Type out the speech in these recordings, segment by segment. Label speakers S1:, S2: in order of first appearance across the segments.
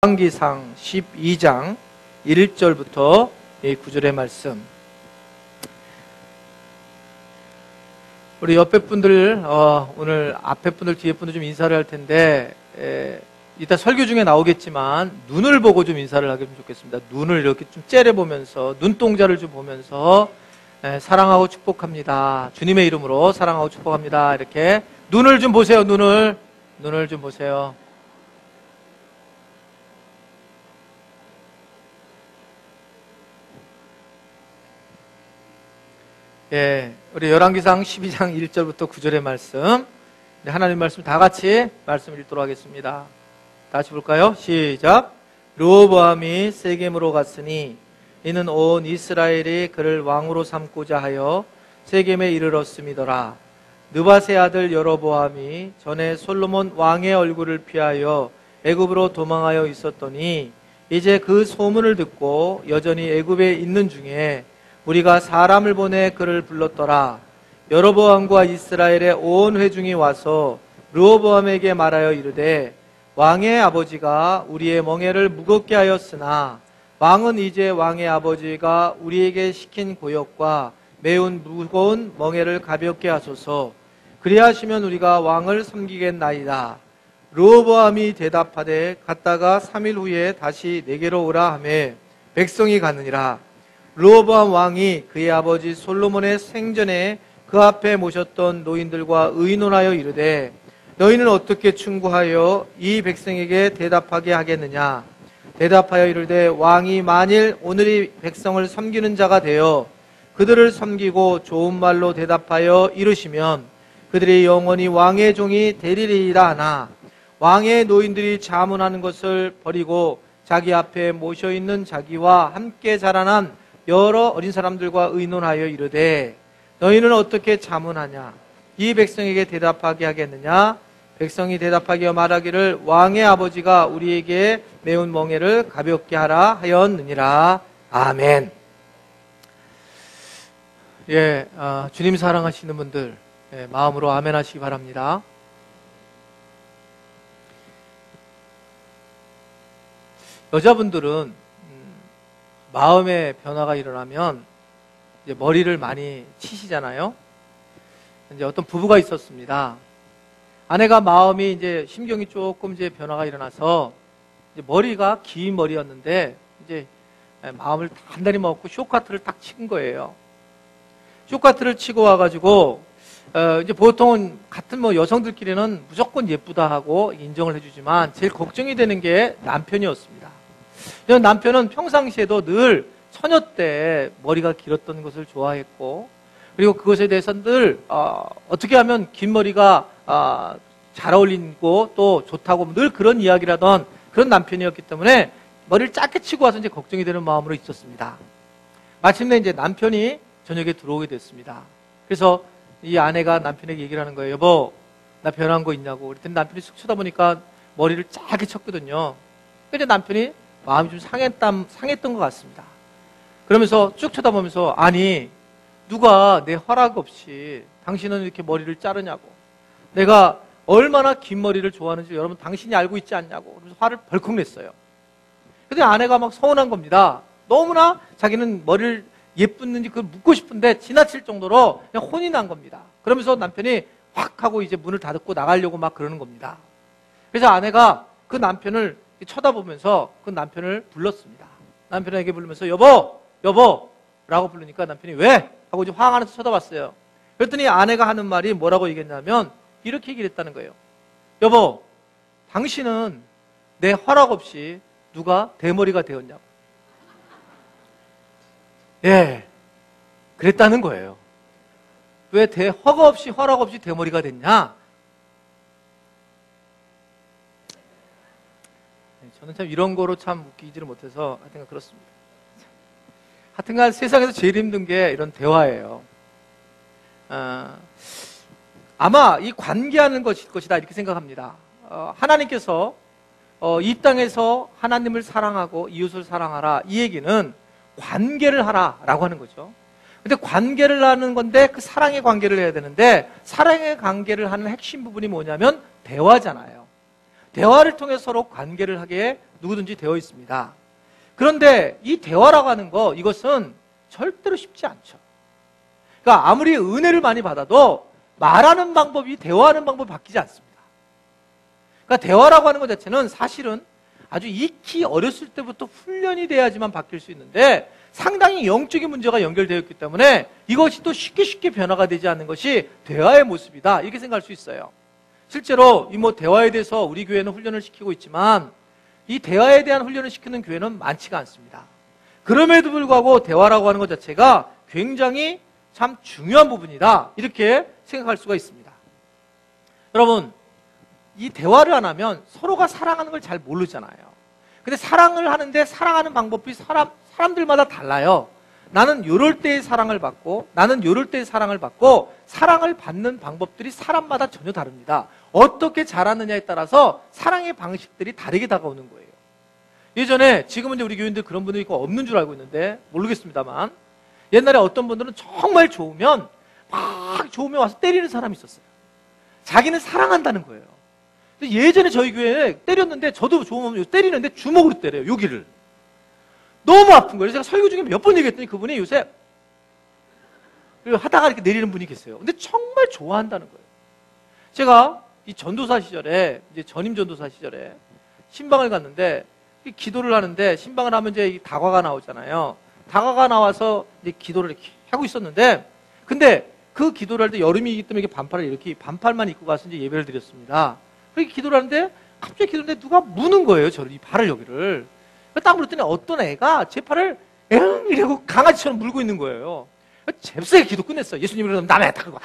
S1: 열왕기상 12장 1절부터 9절의 말씀. 우리 옆에 분들, 오늘 앞에 분들, 뒤에 분들 좀 인사를 할 텐데, 이따 설교 중에 나오겠지만, 눈을 보고 좀 인사를 하면 좋겠습니다. 눈을 이렇게 좀 째려보면서, 눈동자를 좀 보면서, 사랑하고 축복합니다. 주님의 이름으로 사랑하고 축복합니다. 이렇게. 눈을 좀 보세요, 눈을 좀 보세요. 예, 우리 열왕기상 12장 1절부터 9절의 말씀, 하나님 말씀 다 같이 말씀 읽도록 하겠습니다. 다시 볼까요? 시작. 르호보암이 세겜으로 갔으니 이는 온 이스라엘이 그를 왕으로 삼고자 하여 세겜에 이르렀음이더라. 느밧의 아들 여로보암이 전에 솔로몬 왕의 얼굴을 피하여 애굽으로 도망하여 있었더니 이제 그 소문을 듣고 여전히 애굽에 있는 중에 우리가 사람을 보내 그를 불렀더라. 여로보암과 이스라엘의 온 회중이 와서 르호보암에게 말하여 이르되 왕의 아버지가 우리의 멍에를 무겁게 하였으나 왕은 이제 왕의 아버지가 우리에게 시킨 고역과 매운 무거운 멍에를 가볍게 하소서. 그리하시면 우리가 왕을 섬기겠나이다. 르호보암이 대답하되 갔다가 3일 후에 다시 내게로 오라 하매 백성이 가느니라. 르호보암 왕이 그의 아버지 솔로몬의 생전에 그 앞에 모셨던 노인들과 의논하여 이르되 너희는 어떻게 충고하여 이 백성에게 대답하게 하겠느냐. 대답하여 이르되 왕이 만일 오늘이 백성을 섬기는 자가 되어 그들을 섬기고 좋은 말로 대답하여 이르시면 그들이 영원히 왕의 종이 되리리라 하나 왕의 노인들이 자문하는 것을 버리고 자기 앞에 모셔있는 자기와 함께 자라난 여러 어린 사람들과 의논하여 이르되 너희는 어떻게 자문하냐. 이 백성에게 대답하게 하겠느냐. 백성이 대답하여 말하기를 왕의 아버지가 우리에게 매운 멍에를 가볍게 하라 하였느니라. 아멘. 예, 주님 사랑하시는 분들, 마음으로 아멘 하시기 바랍니다. 여자분들은 마음의 변화가 일어나면 이제 머리를 많이 치시잖아요. 이제 어떤 부부가 있었습니다. 아내가 마음이 이제 심경이 조금 이제 변화가 일어나서 이제 머리가 긴 머리였는데 이제 마음을 단단히 먹고 쇼카트를 딱 친 거예요. 쇼카트를 치고 와가지고 이제 보통은 같은 뭐 여성들끼리는 무조건 예쁘다 하고 인정을 해주지만 제일 걱정이 되는 게 남편이었습니다. 남편은 평상시에도 늘 처녀 때 머리가 길었던 것을 좋아했고 그리고 그것에 대해서 늘 어떻게 하면 긴 머리가 잘 어울리고 또 좋다고 늘 그런 이야기를 하던 그런 남편이었기 때문에 머리를 짧게 치고 와서 이제 걱정이 되는 마음으로 있었습니다. 마침내 이제 남편이 저녁에 들어오게 됐습니다. 그래서 이 아내가 남편에게 얘기를 하는 거예요. 여보, 나 변한 거 있냐고. 그랬더니 남편이 쑥 쳐다보니까 머리를 짧게 쳤거든요. 그래서 남편이 마음이 좀 상했던 것 같습니다. 그러면서 쭉 쳐다보면서 아니 누가 내 허락 없이 당신은 이렇게 머리를 자르냐고. 내가 얼마나 긴 머리를 좋아하는지 여러분 당신이 알고 있지 않냐고. 그래서 화를 벌컥 냈어요. 근데 아내가 막 서운한 겁니다. 너무나 자기는 머리를 예쁘는지 그걸 묻고 싶은데 지나칠 정도로 그냥 혼이 난 겁니다. 그러면서 남편이 확 하고 이제 문을 닫고 나가려고 막 그러는 겁니다. 그래서 아내가 그 남편을 쳐다보면서 그 남편을 불렀습니다. 남편에게 부르면서 여보 라고 부르니까 남편이 왜? 하고 이제 화가 나서 쳐다봤어요. 그랬더니 아내가 하는 말이 뭐라고 얘기했냐면 이렇게 얘기를 했다는 거예요. 여보, 당신은 내 허락 없이 누가 대머리가 되었냐고. 예, 그랬다는 거예요. 왜 허락 없이 대머리가 됐냐? 저는 참 이런 거로 참 웃기지를 못해서 하여튼 그렇습니다. 하여튼간 세상에서 제일 힘든 게 이런 대화예요. 아마 이 관계하는 것일 것이다 이렇게 생각합니다. 하나님께서 이 땅에서 하나님을 사랑하고 이웃을 사랑하라 이 얘기는 관계를 하라라고 하는 거죠. 근데 관계를 하는 건데 그 사랑의 관계를 해야 되는데 사랑의 관계를 하는 핵심 부분이 뭐냐면 대화잖아요. 대화를 통해 서로 관계를 하게 누구든지 되어 있습니다. 그런데 이 대화라고 하는 거, 이것은 절대로 쉽지 않죠. 그러니까 아무리 은혜를 많이 받아도 말하는 방법이, 대화하는 방법이 바뀌지 않습니다. 그러니까 대화라고 하는 것 자체는 사실은 아주 익히 어렸을 때부터 훈련이 돼야지만 바뀔 수 있는데, 상당히 영적인 문제가 연결되어 있기 때문에 이것이 또 쉽게 변화가 되지 않는 것이 대화의 모습이다, 이렇게 생각할 수 있어요. 실제로 이 대화에 대해서 우리 교회는 훈련을 시키고 있지만, 이 대화에 대한 훈련을 시키는 교회는 많지가 않습니다. 그럼에도 불구하고 대화라고 하는 것 자체가 굉장히 참 중요한 부분이다, 이렇게 생각할 수가 있습니다. 여러분, 이 대화를 안 하면 서로가 사랑하는 걸 잘 모르잖아요. 근데 사랑을 하는데 사랑하는 방법이 사람들마다 달라요. 나는 요럴 때의 사랑을 받고, 나는 요럴 때의 사랑을 받고, 사랑을 받는 방법들이 사람마다 전혀 다릅니다. 어떻게 잘하느냐에 따라서 사랑의 방식들이 다르게 다가오는 거예요. 예전에, 지금은 이제 우리 교인들 그런 분들이 없는 줄 알고 있는데 모르겠습니다만, 옛날에 어떤 분들은 정말 좋으면 막 좋으면 와서 때리는 사람이 있었어요. 자기는 사랑한다는 거예요. 근데 예전에 저희 교회에 때렸는데, 저도 좋으면 때리는데 주먹으로 때려요, 여기를. 너무 아픈 거예요. 제가 설교 중에 몇 번 얘기했더니 그분이 요새 하다가 이렇게 내리는 분이 계세요. 근데 정말 좋아한다는 거예요. 제가 이 전도사 시절에, 이제 전임 전도사 시절에 신방을 갔는데, 기도를 하는데, 신방을 하면 이제 이 다과가 나오잖아요. 다과가 나와서 이제 기도를 이렇게 하고 있었는데, 근데 그 기도를 할 때 여름이기 때문에 이렇게 반팔만 입고 가서 이제 예배를 드렸습니다. 그렇게 기도를 하는데, 갑자기 기도하는데 누가 무는 거예요, 저를, 이 발을 여기를. 딱 물었더니 어떤 애가 제 팔을 엥 이러고 강아지처럼 물고 있는 거예요. 잽싸게 기도 끝냈어요. 예수님이 그러면 남의 딱 그러고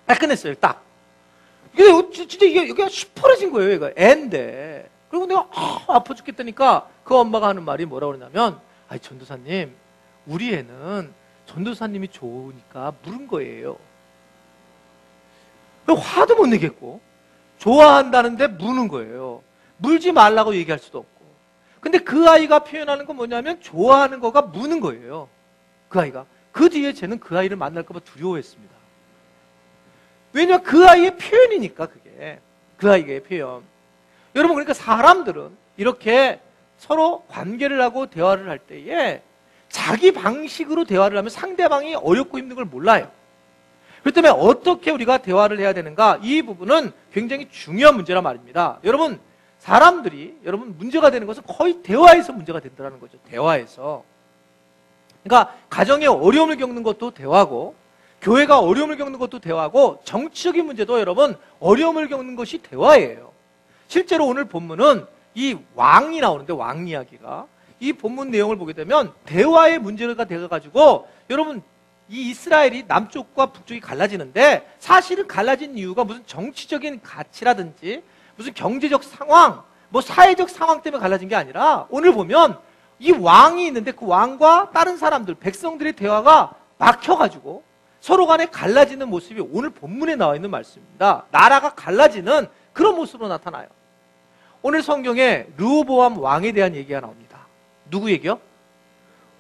S1: 딱 끝냈어요. 딱. 이게 진짜 이게 여기가 시퍼러진 거예요. 이거 애인데. 그리고 내가 아파 죽겠다니까 그 엄마가 하는 말이 뭐라고 그러냐면, 아이 전도사님, 우리 애는 전도사님이 좋으니까 물은 거예요. 화도 못 내겠고 좋아한다는데 무는 거예요. 물지 말라고 얘기할 수도 없고. 근데 그 아이가 표현하는 건 뭐냐면, 좋아하는 거가 무는 거예요. 그 아이가. 그 뒤에 쟤는 그 아이를 만날까 봐 두려워했습니다. 왜냐면 그 아이의 표현이니까, 그게. 그 아이의 표현. 여러분, 그러니까 사람들은 이렇게 서로 관계를 하고 대화를 할 때에 자기 방식으로 대화를 하면 상대방이 어렵고 힘든 걸 몰라요. 그렇기 때문에 어떻게 우리가 대화를 해야 되는가, 이 부분은 굉장히 중요한 문제란 말입니다. 여러분, 사람들이, 여러분, 문제가 되는 것은 거의 대화에서 문제가 된다는 거죠. 대화에서. 그러니까 가정에 어려움을 겪는 것도 대화고, 교회가 어려움을 겪는 것도 대화고, 정치적인 문제도 여러분 어려움을 겪는 것이 대화예요. 실제로 오늘 본문은 이 왕이 나오는데, 왕 이야기가, 이 본문 내용을 보게 되면 대화의 문제가 되어가지고, 여러분, 이 이스라엘이 남쪽과 북쪽이 갈라지는데, 사실은 갈라진 이유가 무슨 정치적인 가치라든지 무슨 경제적 상황, 사회적 상황 때문에 갈라진 게 아니라, 오늘 보면 이 왕이 있는데 그 왕과 다른 사람들, 백성들의 대화가 막혀가지고 서로 간에 갈라지는 모습이 오늘 본문에 나와 있는 말씀입니다. 나라가 갈라지는 그런 모습으로 나타나요. 오늘 성경에 르호보암 왕에 대한 얘기가 나옵니다. 누구 얘기요?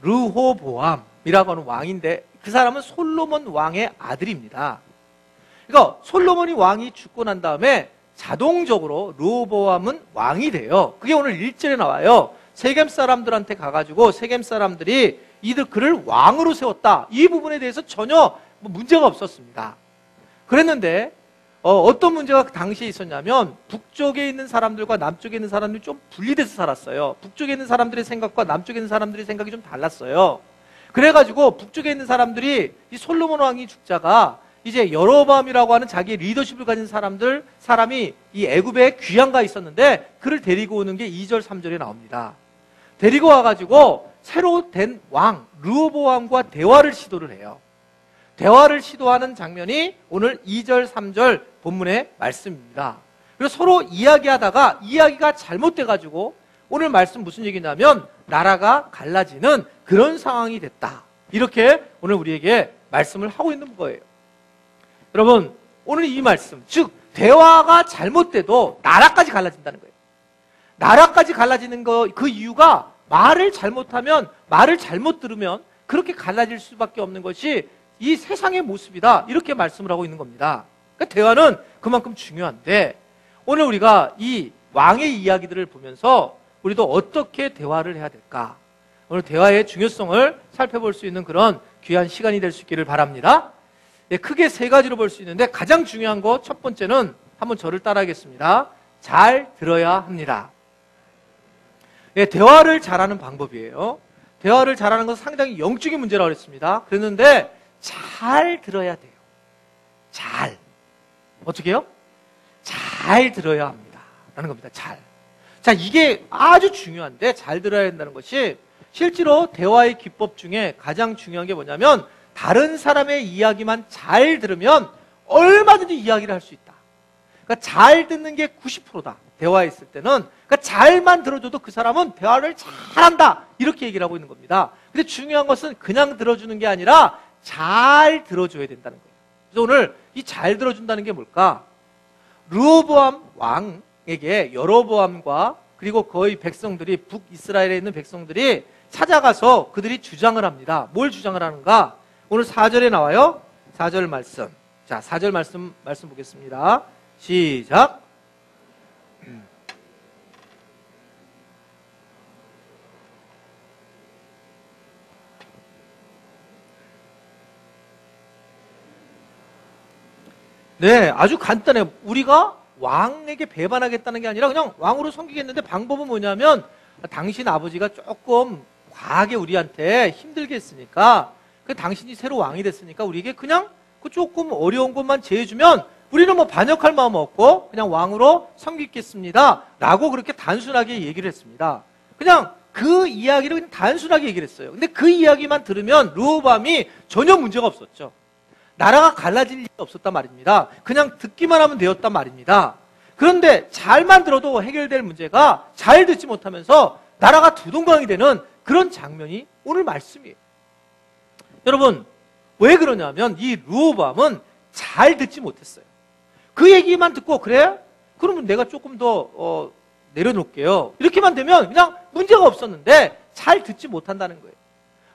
S1: 르호보암이라고 하는 왕인데, 그 사람은 솔로몬 왕의 아들입니다. 그러니까 솔로몬이 왕이 죽고 난 다음에 자동적으로 르호보암은 왕이 돼요. 그게 오늘 1절에 나와요. 세겜 사람들한테 가가지고 세겜 사람들이 그를 왕으로 세웠다. 이 부분에 대해서 전혀 문제가 없었습니다. 그랬는데 어떤 문제가 그 당시에 있었냐면, 북쪽에 있는 사람들과 남쪽에 있는 사람들이 좀 분리돼서 살았어요. 북쪽에 있는 사람들의 생각과 남쪽에 있는 사람들의 생각이 좀 달랐어요. 그래가지고 북쪽에 있는 사람들이 이 솔로몬 왕이 죽자가 이제 여로보암이라고 하는 자기의 리더십을 가진 사람이 이 애굽에 귀양가 있었는데, 그를 데리고 오는 게 2절, 3절에 나옵니다. 데리고 와가지고 새로 된 왕 르호보암과 대화를 시도를 해요. 대화를 시도하는 장면이 오늘 2절, 3절 본문의 말씀입니다. 그래서 서로 이야기하다가 이야기가 잘못돼가지고 오늘 말씀 무슨 얘기냐면, 나라가 갈라지는 그런 상황이 됐다. 이렇게 오늘 우리에게 말씀을 하고 있는 거예요. 여러분, 오늘 이 말씀, 즉 대화가 잘못돼도 나라까지 갈라진다는 거예요. 나라까지 갈라지는 그 이유가, 말을 잘못하면, 말을 잘못 들으면 그렇게 갈라질 수밖에 없는 것이 이 세상의 모습이다, 이렇게 말씀을 하고 있는 겁니다. 그러니까 대화는 그만큼 중요한데, 오늘 우리가 이 왕의 이야기들을 보면서 우리도 어떻게 대화를 해야 될까? 오늘 대화의 중요성을 살펴볼 수 있는 그런 귀한 시간이 될 수 있기를 바랍니다. 네, 크게 세 가지로 볼 수 있는데 가장 중요한 거 첫 번째는 한번 저를 따라하겠습니다. 잘 들어야 합니다. 네, 대화를 잘하는 방법이에요. 대화를 잘하는 것은 상당히 영적인 문제라고 했습니다. 그랬는데 잘 들어야 돼요. 잘. 어떻게 해요? 잘 들어야 합니다. 라는 겁니다. 잘. 자, 이게 아주 중요한데 잘 들어야 한다는 것이 실제로 대화의 기법 중에 가장 중요한 게 뭐냐면 다른 사람의 이야기만 잘 들으면 얼마든지 이야기를 할 수 있다. 그러니까 잘 듣는 게 90%다. 대화했을 때는. 그러니까 잘만 들어줘도 그 사람은 대화를 잘한다. 이렇게 얘기를 하고 있는 겁니다. 근데 중요한 것은 그냥 들어주는 게 아니라 잘 들어줘야 된다는 거예요. 그래서 오늘 이 잘 들어준다는 게 뭘까? 르호보암 왕에게 여로보암과 그리고 거의 백성들이 북이스라엘에 있는 백성들이 찾아가서 그들이 주장을 합니다. 뭘 주장을 하는가? 오늘 4절에 나와요. 4절 말씀. 자, 4절 말씀 보겠습니다. 시작. 네, 아주 간단해요. 우리가 왕에게 배반하겠다는 게 아니라 그냥 왕으로 섬기겠는데 방법은 뭐냐면 당신 아버지가 조금 과하게 우리한테 힘들게 했으니까 당신이 새로 왕이 됐으니까 우리에게 그냥 그 조금 어려운 것만 제해주면 우리는 뭐 반역할 마음 없고 그냥 왕으로 섬기겠습니다. 라고 그렇게 단순하게 얘기를 했습니다. 그냥 그 이야기를 그냥 단순하게 얘기를 했어요. 근데 그 이야기만 들으면 르호보암이 전혀 문제가 없었죠. 나라가 갈라질 일이 없었단 말입니다. 그냥 듣기만 하면 되었단 말입니다. 그런데 잘만 들어도 해결될 문제가 잘 듣지 못하면서 나라가 두동강이 되는 그런 장면이 오늘 말씀이에요. 여러분, 왜 그러냐면 이 르호보암은 잘 듣지 못했어요. 그 얘기만 듣고 그래? 그러면 내가 조금 더 내려놓을게요. 이렇게만 되면 그냥 문제가 없었는데 잘 듣지 못한다는 거예요.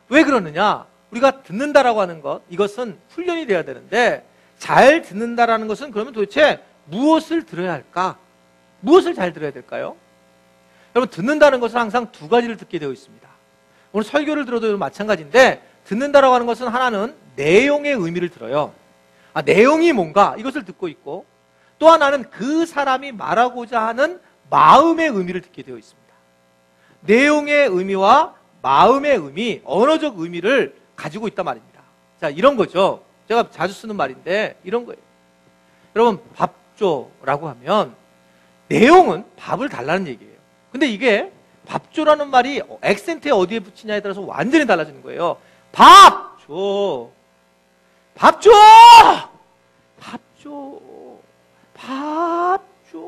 S1: 왜 그러느냐? 우리가 듣는다라고 하는 것, 이것은 훈련이 돼야 되는데 잘 듣는다라는 것은 그러면 도대체 무엇을 들어야 할까? 무엇을 잘 들어야 될까요? 여러분, 듣는다는 것은 항상 두 가지를 듣게 되어 있습니다. 오늘 설교를 들어도 마찬가지인데 듣는다라고 하는 것은 하나는 내용의 의미를 들어요. 아, 내용이 뭔가 이것을 듣고 있고 또 하나는 그 사람이 말하고자 하는 마음의 의미를 듣게 되어 있습니다. 내용의 의미와 마음의 의미, 언어적 의미를 가지고 있단 말입니다. 자, 이런 거죠. 제가 자주 쓰는 말인데 이런 거예요. 여러분, 밥 줘라고 하면 내용은 밥을 달라는 얘기예요. 근데 이게 밥 줘라는 말이 액센트에 어디에 붙이냐에 따라서 완전히 달라지는 거예요. 밥 줘! 밥 줘! 밥 줘! 밥 줘!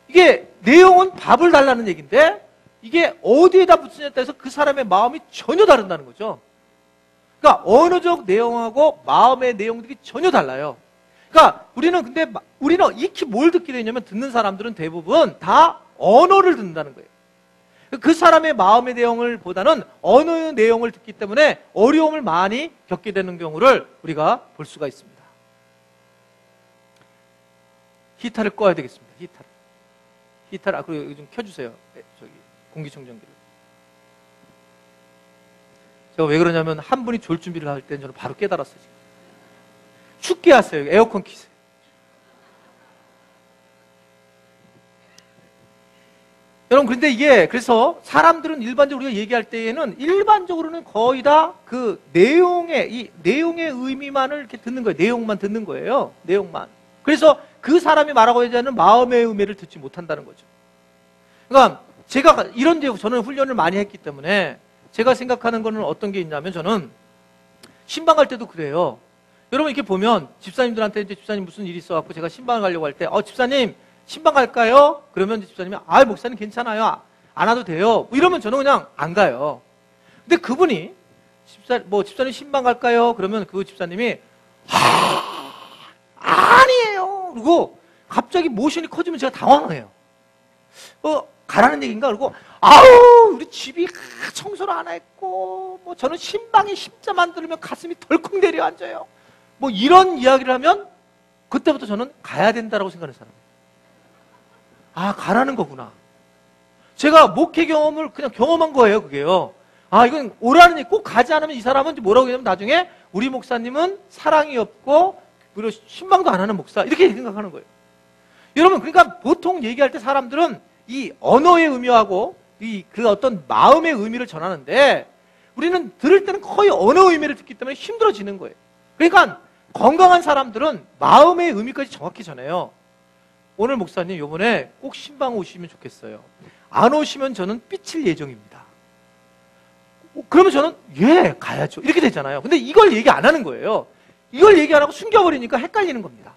S1: 이게 내용은 밥을 달라는 얘기인데 이게 어디에다 붙이냐에 따라서 그 사람의 마음이 전혀 다른다는 거죠. 그러니까 언어적 내용하고 마음의 내용들이 전혀 달라요. 그러니까 우리는 익히 뭘 듣게 되냐면 듣는 사람들은 대부분 다 언어를 듣는다는 거예요. 그 사람의 마음의 내용을 보다는 언어의 내용을 듣기 때문에 어려움을 많이 겪게 되는 경우를 우리가 볼 수가 있습니다. 히터를 꺼야 되겠습니다. 히터를 그리고 여기 좀 켜주세요. 저기 공기청정기를. 제가 왜 그러냐면 한 분이 졸 준비를 할 때는 저는 바로 깨달았어요. 지금. 춥게 하세요. 에어컨 키세요. 여러분, 그런데 이게 그래서 사람들은 일반적으로 우리가 얘기할 때에는 일반적으로는 거의 다 그 내용의 의미만을 이렇게 듣는 거예요. 내용만 듣는 거예요. 내용만. 그래서 그 사람이 말하고자 하는 마음의 의미를 듣지 못한다는 거죠. 그러니까 제가 저는 훈련을 많이 했기 때문에 제가 생각하는 거는 어떤 게 있냐면 저는 신방 갈 때도 그래요. 여러분 이렇게 보면 집사님들한테 이제 집사님 무슨 일이 있어갖고 제가 신방 가려고 할 때 집사님 신방 갈까요? 그러면 집사님이 목사님 괜찮아요. 안 와도 돼요. 뭐 이러면 저는 그냥 안 가요. 근데 그분이 집사님 신방 갈까요? 그러면 그 집사님이 아니에요. 그리고 갑자기 모션이 커지면 제가 당황해요. 가라는 얘기인가? 그리고 우리 집이 청소를 안 했고 저는 신방에 십자만 들으면 가슴이 덜컥 내려앉아요. 이런 이야기를 하면 그때부터 저는 가야 된다라고 생각하는 사람이에요. 아, 가라는 거구나. 제가 목회 경험을 그냥 경험한 거예요, 그게요. 아, 이건 오라는 꼭 가지 않으면 이 사람은 뭐라고 하냐면 나중에 우리 목사님은 사랑이 없고 그리고 신방도 안 하는 목사 이렇게 생각하는 거예요. 여러분, 그러니까 보통 얘기할 때 사람들은 이 언어의 의미하고 그 어떤 마음의 의미를 전하는데 우리는 들을 때는 거의 언어 의미를 듣기 때문에 힘들어지는 거예요. 그러니까 건강한 사람들은 마음의 의미까지 정확히 전해요. 오늘 목사님 요번에 꼭 신방 오시면 좋겠어요. 안 오시면 저는 삐칠 예정입니다. 그러면 저는 예 가야죠 이렇게 되잖아요. 근데 이걸 얘기 안 하는 거예요. 이걸 얘기 안 하고 숨겨버리니까 헷갈리는 겁니다.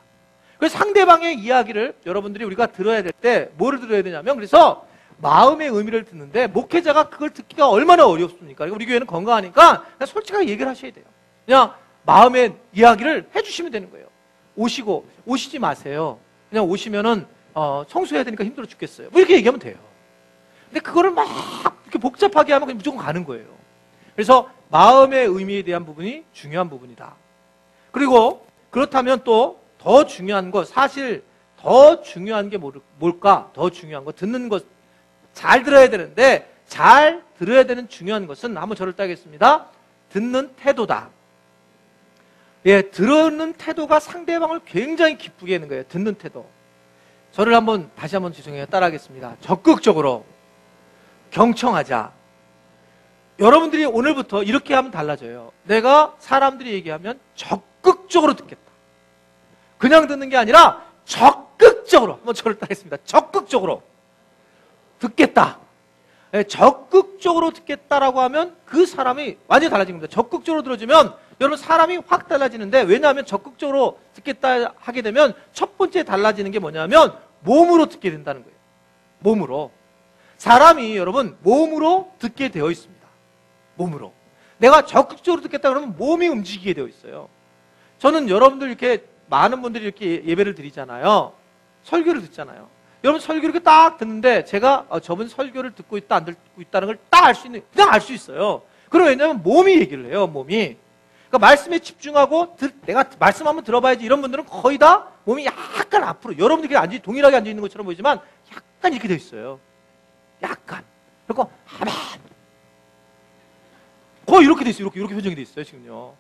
S1: 그래서 상대방의 이야기를 여러분들이 우리가 들어야 될 때 뭐를 들어야 되냐면 그래서 마음의 의미를 듣는데 목회자가 그걸 듣기가 얼마나 어렵습니까? 우리 교회는 건강하니까 그냥 솔직하게 얘기를 하셔야 돼요. 그냥 마음의 이야기를 해주시면 되는 거예요. 오시지 마세요. 그냥 오시면은 청소해야 되니까 힘들어 죽겠어요. 뭐 이렇게 얘기하면 돼요. 근데 그거를 막 이렇게 복잡하게 하면 그냥 무조건 가는 거예요. 그래서 마음의 의미에 대한 부분이 중요한 부분이다. 그리고 그렇다면 또 더 중요한 것, 사실 더 중요한 게 뭘까? 더 중요한 거, 듣는 것, 잘 들어야 되는데 잘 들어야 되는 중요한 것은 한번 저를 따겠습니다. 듣는 태도다. 예, 들는 태도가 상대방을 굉장히 기쁘게 하는 거예요. 듣는 태도. 저를 다시 한번 죄송해요. 따라하겠습니다. 적극적으로 경청하자. 여러분들이 오늘부터 이렇게 하면 달라져요. 내가 사람들이 얘기하면 적극적으로 듣겠다. 그냥 듣는 게 아니라 적극적으로, 한번 저를 따르겠습니다. 적극적으로 듣겠다. 네, 적극적으로 듣겠다라고 하면 그 사람이 완전히 달라진 겁니다. 적극적으로 들어주면 여러분 사람이 확 달라지는데, 왜냐하면 적극적으로 듣겠다 하게 되면 첫 번째 달라지는 게 뭐냐면 몸으로 듣게 된다는 거예요. 몸으로. 사람이 여러분 몸으로 듣게 되어 있습니다. 몸으로. 내가 적극적으로 듣겠다 그러면 몸이 움직이게 되어 있어요. 저는 여러분들 이렇게 많은 분들이 이렇게 예배를 드리잖아요. 설교를 듣잖아요. 여러분 설교 이렇게 딱 듣는데 제가 저분 설교를 듣고 있다 안 듣고 있다는 걸 딱 알 수 있는, 그냥 알 수 있어요. 그럼 왜냐면 몸이 얘기를 해요. 몸이. 그러니까 말씀에 집중하고 내가 말씀 한번 들어봐야지 이런 분들은 거의 다 몸이 약간 앞으로, 여러분들이 동일하게 앉아 있는 것처럼 보이지만 약간 이렇게 돼 있어요. 약간. 그리고 아멘. 거의 이렇게 돼 있어요. 이렇게 표정이 돼 있어요, 지금요.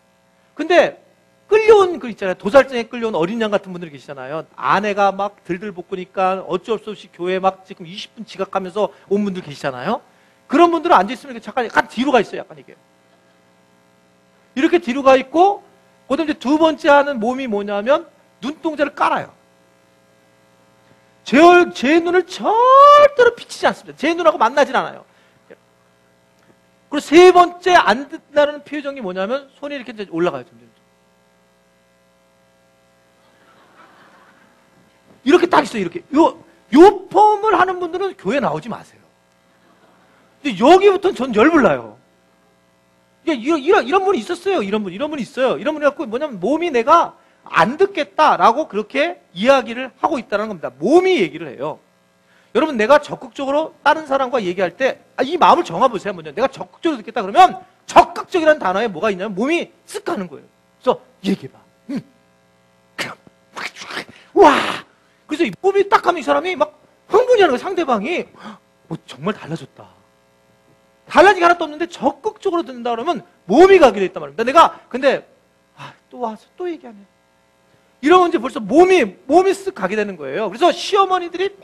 S1: 근데 끌려온 그 있잖아요. 도살장에 끌려온 어린 양 같은 분들이 계시잖아요. 아내가 막 들들 볶으니까 어쩔 수 없이 교회 막 지금 20분 지각하면서 온 분들 계시잖아요. 그런 분들은 앉아있으면 이렇게 잠깐 약간 뒤로 가 있어요. 약간 이게. 이렇게 뒤로 가 있고, 그 다음에 두 번째 하는 몸이 뭐냐면 눈동자를 깔아요. 제 눈을 절대로 비치지 않습니다. 제 눈하고 만나질 않아요. 그리고 세 번째 안 듣는다는 표정이 뭐냐면 손이 이렇게 이제 올라가요. 점점. 이렇게 딱 있어요. 이렇게. 요 폼을 하는 분들은 교회 나오지 마세요. 근데 여기부터는 전 열불나요. 이런 분이 있었어요. 이런 분이 있어요. 이런 분이 갖고 뭐냐면 몸이 내가 안 듣겠다라고 그렇게 이야기를 하고 있다는 겁니다. 몸이 얘기를 해요. 여러분, 내가 적극적으로 다른 사람과 얘기할 때 이 마음을 정해보세요. 먼저 내가 적극적으로 듣겠다 그러면 적극적이라는 단어에 뭐가 있냐면 몸이 쓱 가는 거예요. 그래서 얘기해봐. 와! 그래서 이 몸이 딱 가면 이 사람이 막 흥분이 하는 거예요. 상대방이 정말 달라졌다. 달라진 게 하나도 없는데 적극적으로 듣는다 그러면 몸이 가게 돼 있단 말입니다. 내가 근데 또 와서 또 얘기하네. 이러면 이제 벌써 몸이 쓱 가게 되는 거예요. 그래서 시어머니들이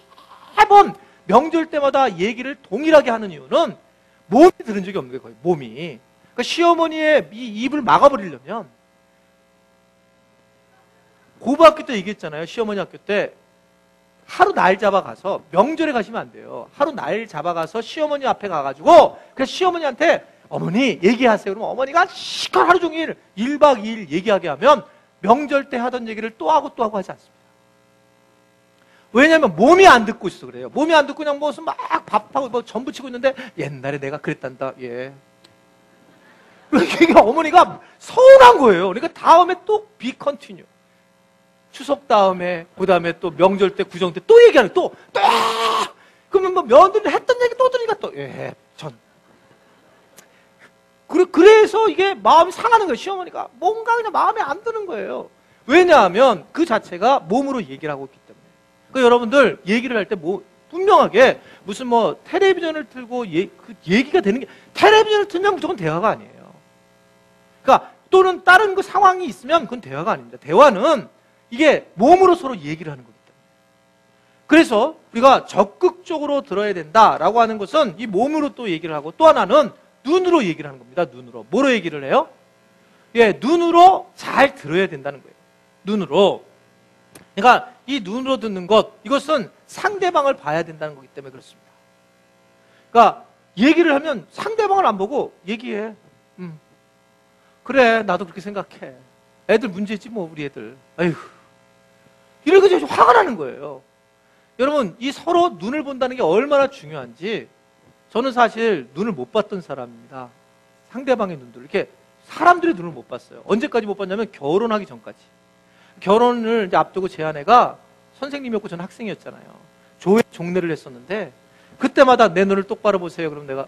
S1: 매번 명절 때마다 얘기를 동일하게 하는 이유는 몸이 들은 적이 없는 거예요. 거의 몸이. 그러니까 시어머니의 이 입을 막아버리려면, 고등학교 때 얘기했잖아요. 시어머니 학교 때 하루 날 잡아가서, 명절에 가시면 안 돼요. 하루 날 잡아가서 시어머니 앞에 가가지고 그래서 시어머니한테 어머니 얘기하세요. 그러면 어머니가 시컷 하루 종일 1박 2일 얘기하게 하면 명절 때 하던 얘기를 또 하고 하지 않습니다. 왜냐하면 몸이 안 듣고 있어 그래요. 몸이 안 듣고 그냥 무슨 막 밥하고 뭐 전부 치고 있는데 옛날에 내가 그랬단다. 예. 그러니까 어머니가 서운한 거예요. 그러니까 다음에 또 비컨티뉴. 추석 다음에, 그 다음에 또 명절 때, 구정 때 또 얘기하는 또 그러면 뭐 며느리 했던 얘기 또 들으니까 또 그래서 이게 마음이 상하는 거예요. 시어머니가 뭔가 그냥 마음에 안 드는 거예요. 왜냐하면 그 자체가 몸으로 얘기를 하고 있기 때문에. 그러니까 여러분들 얘기를 할 때 분명하게 무슨 뭐 텔레비전을 틀고 그 얘기가 되는 게 텔레비전을 틀면 무조건 대화가 아니에요. 그러니까 또는 다른 그 상황이 있으면 그건 대화가 아닙니다. 대화는 이게 몸으로 서로 얘기를 하는 거기 때문에. 그래서 우리가 적극적으로 들어야 된다라고 하는 것은 이 몸으로 또 얘기를 하고 또 하나는 눈으로 얘기를 하는 겁니다. 눈으로. 뭐로 얘기를 해요? 예, 눈으로 잘 들어야 된다는 거예요. 눈으로. 그러니까 이 눈으로 듣는 것, 이것은 상대방을 봐야 된다는 거기 때문에 그렇습니다. 그러니까 얘기를 하면 상대방을 안 보고 얘기해. 그래, 나도 그렇게 생각해. 애들 문제지 뭐, 우리 애들. 아휴. 이러니까 좀 화가 나는 거예요. 여러분, 이 서로 눈을 본다는 게 얼마나 중요한지 저는 사실 눈을 못 봤던 사람입니다. 상대방의 눈들. 이렇게 사람들의 눈을 못 봤어요. 언제까지 못 봤냐면 결혼하기 전까지. 결혼을 이제 앞두고 제 아내가 선생님이었고 저는 학생이었잖아요. 교회 종례를 했었는데 그때마다 내 눈을 똑바로 보세요. 그럼 내가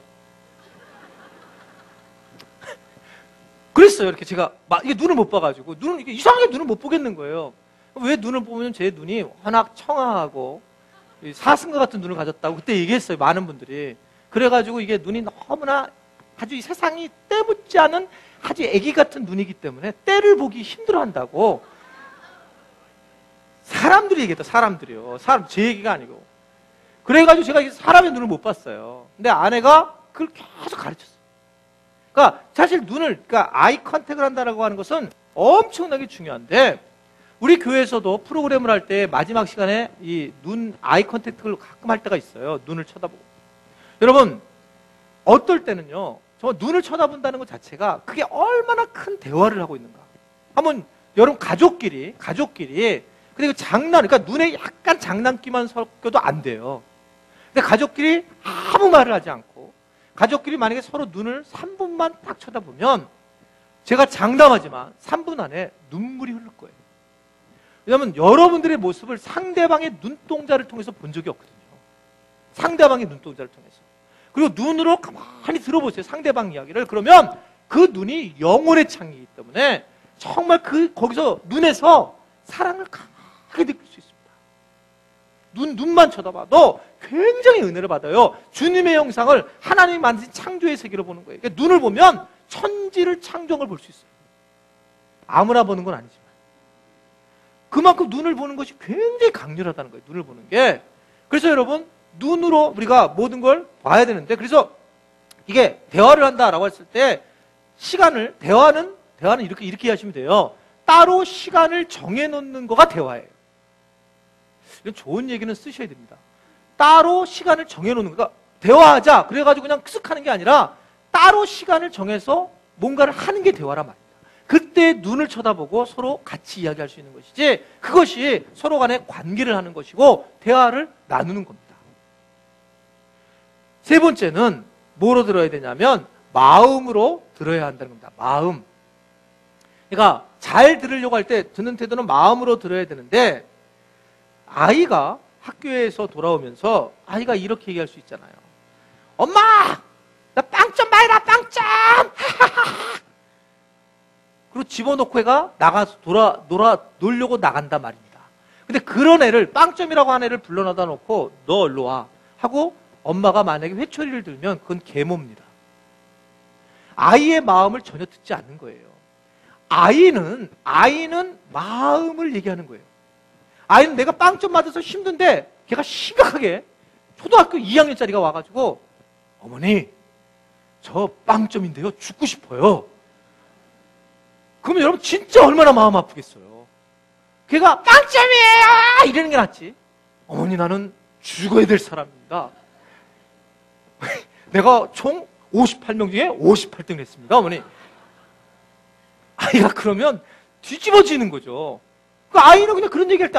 S1: 그랬어요. 이렇게 제가 막 이게 눈을 못 봐가지고 눈을 이게 이상하게 눈을 못 보겠는 거예요. 왜 눈을 보면 제 눈이 워낙 청아하고 사슴과 같은 눈을 가졌다고 그때 얘기했어요. 많은 분들이. 그래가지고 이게 눈이 너무나 아주 이 세상이 때묻지 않은 아주 애기 같은 눈이기 때문에 때를 보기 힘들어한다고 사람들이 얘기했다. 사람들이요. 사람 제 얘기가 아니고. 그래가지고 제가 사람의 눈을 못 봤어요. 근데 아내가 그걸 계속 가르쳤어요. 그러니까 사실 눈을 그러니까 아이 컨택을 한다라고 하는 것은 엄청나게 중요한데 우리 교회에서도 프로그램을 할 때 마지막 시간에 이 눈 아이 컨택을 가끔 할 때가 있어요. 눈을 쳐다보고. 여러분 어떨 때는요. 정말 눈을 쳐다본다는 것 자체가 그게 얼마나 큰 대화를 하고 있는가. 한번 여러분 가족끼리 그리고 그러니까 눈에 약간 장난기만 섞여도 안 돼요. 근데 가족끼리 아무 말을 하지 않고 가족끼리 만약에 서로 눈을 3분만 딱 쳐다보면 제가 장담하지만 3분 안에 눈물이 흐를 거예요. 왜냐하면 여러분들의 모습을 상대방의 눈동자를 통해서 본 적이 없거든요. 상대방의 눈동자를 통해서. 그리고 눈으로 가만히 들어보세요. 상대방 이야기를. 그러면 그 눈이 영혼의 창이기 때문에 정말 거기서 눈에서 사랑을 강하게 느낄 수 있습니다. 눈만 쳐다봐도 굉장히 은혜를 받아요. 주님의 형상을 하나님이 만드신 창조의 세계로 보는 거예요. 그러니까 눈을 보면 천지를 창조한 걸 볼 수 있어요. 아무나 보는 건 아니지만. 그만큼 눈을 보는 것이 굉장히 강렬하다는 거예요. 눈을 보는 게. 그래서 여러분 눈으로 우리가 모든 걸 봐야 되는데 그래서 이게 대화를 한다라고 했을 때 대화는 이렇게 하시면 돼요. 따로 시간을 정해놓는 거가 대화예요. 이런 좋은 얘기는 쓰셔야 됩니다. 따로 시간을 정해놓는 거가 대화하자 그래가지고 그냥 쓱 하는 게 아니라 따로 시간을 정해서 뭔가를 하는 게 대화란 말입니다. 그때 눈을 쳐다보고 서로 같이 이야기할 수 있는 것이지 그것이 서로 간에 관계를 하는 것이고 대화를 나누는 겁니다. 세 번째는 뭐로 들어야 되냐면 마음으로 들어야 한다는 겁니다. 마음. 그러니까 잘 들으려고 할 때 듣는 태도는 마음으로 들어야 되는데 아이가 학교에서 돌아오면서 아이가 이렇게 얘기할 수 있잖아요. 엄마! 나 빵점 봐라 빵점! 그리고 집어넣고 애가 나가서 놀려고 나간단 말입니다. 근데 그런 애를 빵점이라고 한 애를 불러놔다 놓고 너 일로 와 하고 엄마가 만약에 회초리를 들면 그건 계모입니다. 아이의 마음을 전혀 듣지 않는 거예요. 아이는 마음을 얘기하는 거예요. 아이는 내가 빵점 맞아서 힘든데 걔가 심각하게 초등학교 2학년짜리가 와가지고 어머니 저 빵점인데요 죽고 싶어요. 그러면 여러분 진짜 얼마나 마음 아프겠어요. 걔가 빵점이에요 이러는 게 낫지. 어머니 나는 죽어야 될 사람입니다. 내가 총 58명 중에 58등을 했습니다 어머니. 아이가 그러면 뒤집어지는 거죠. 그 아이는 그냥 그런 얘기할 때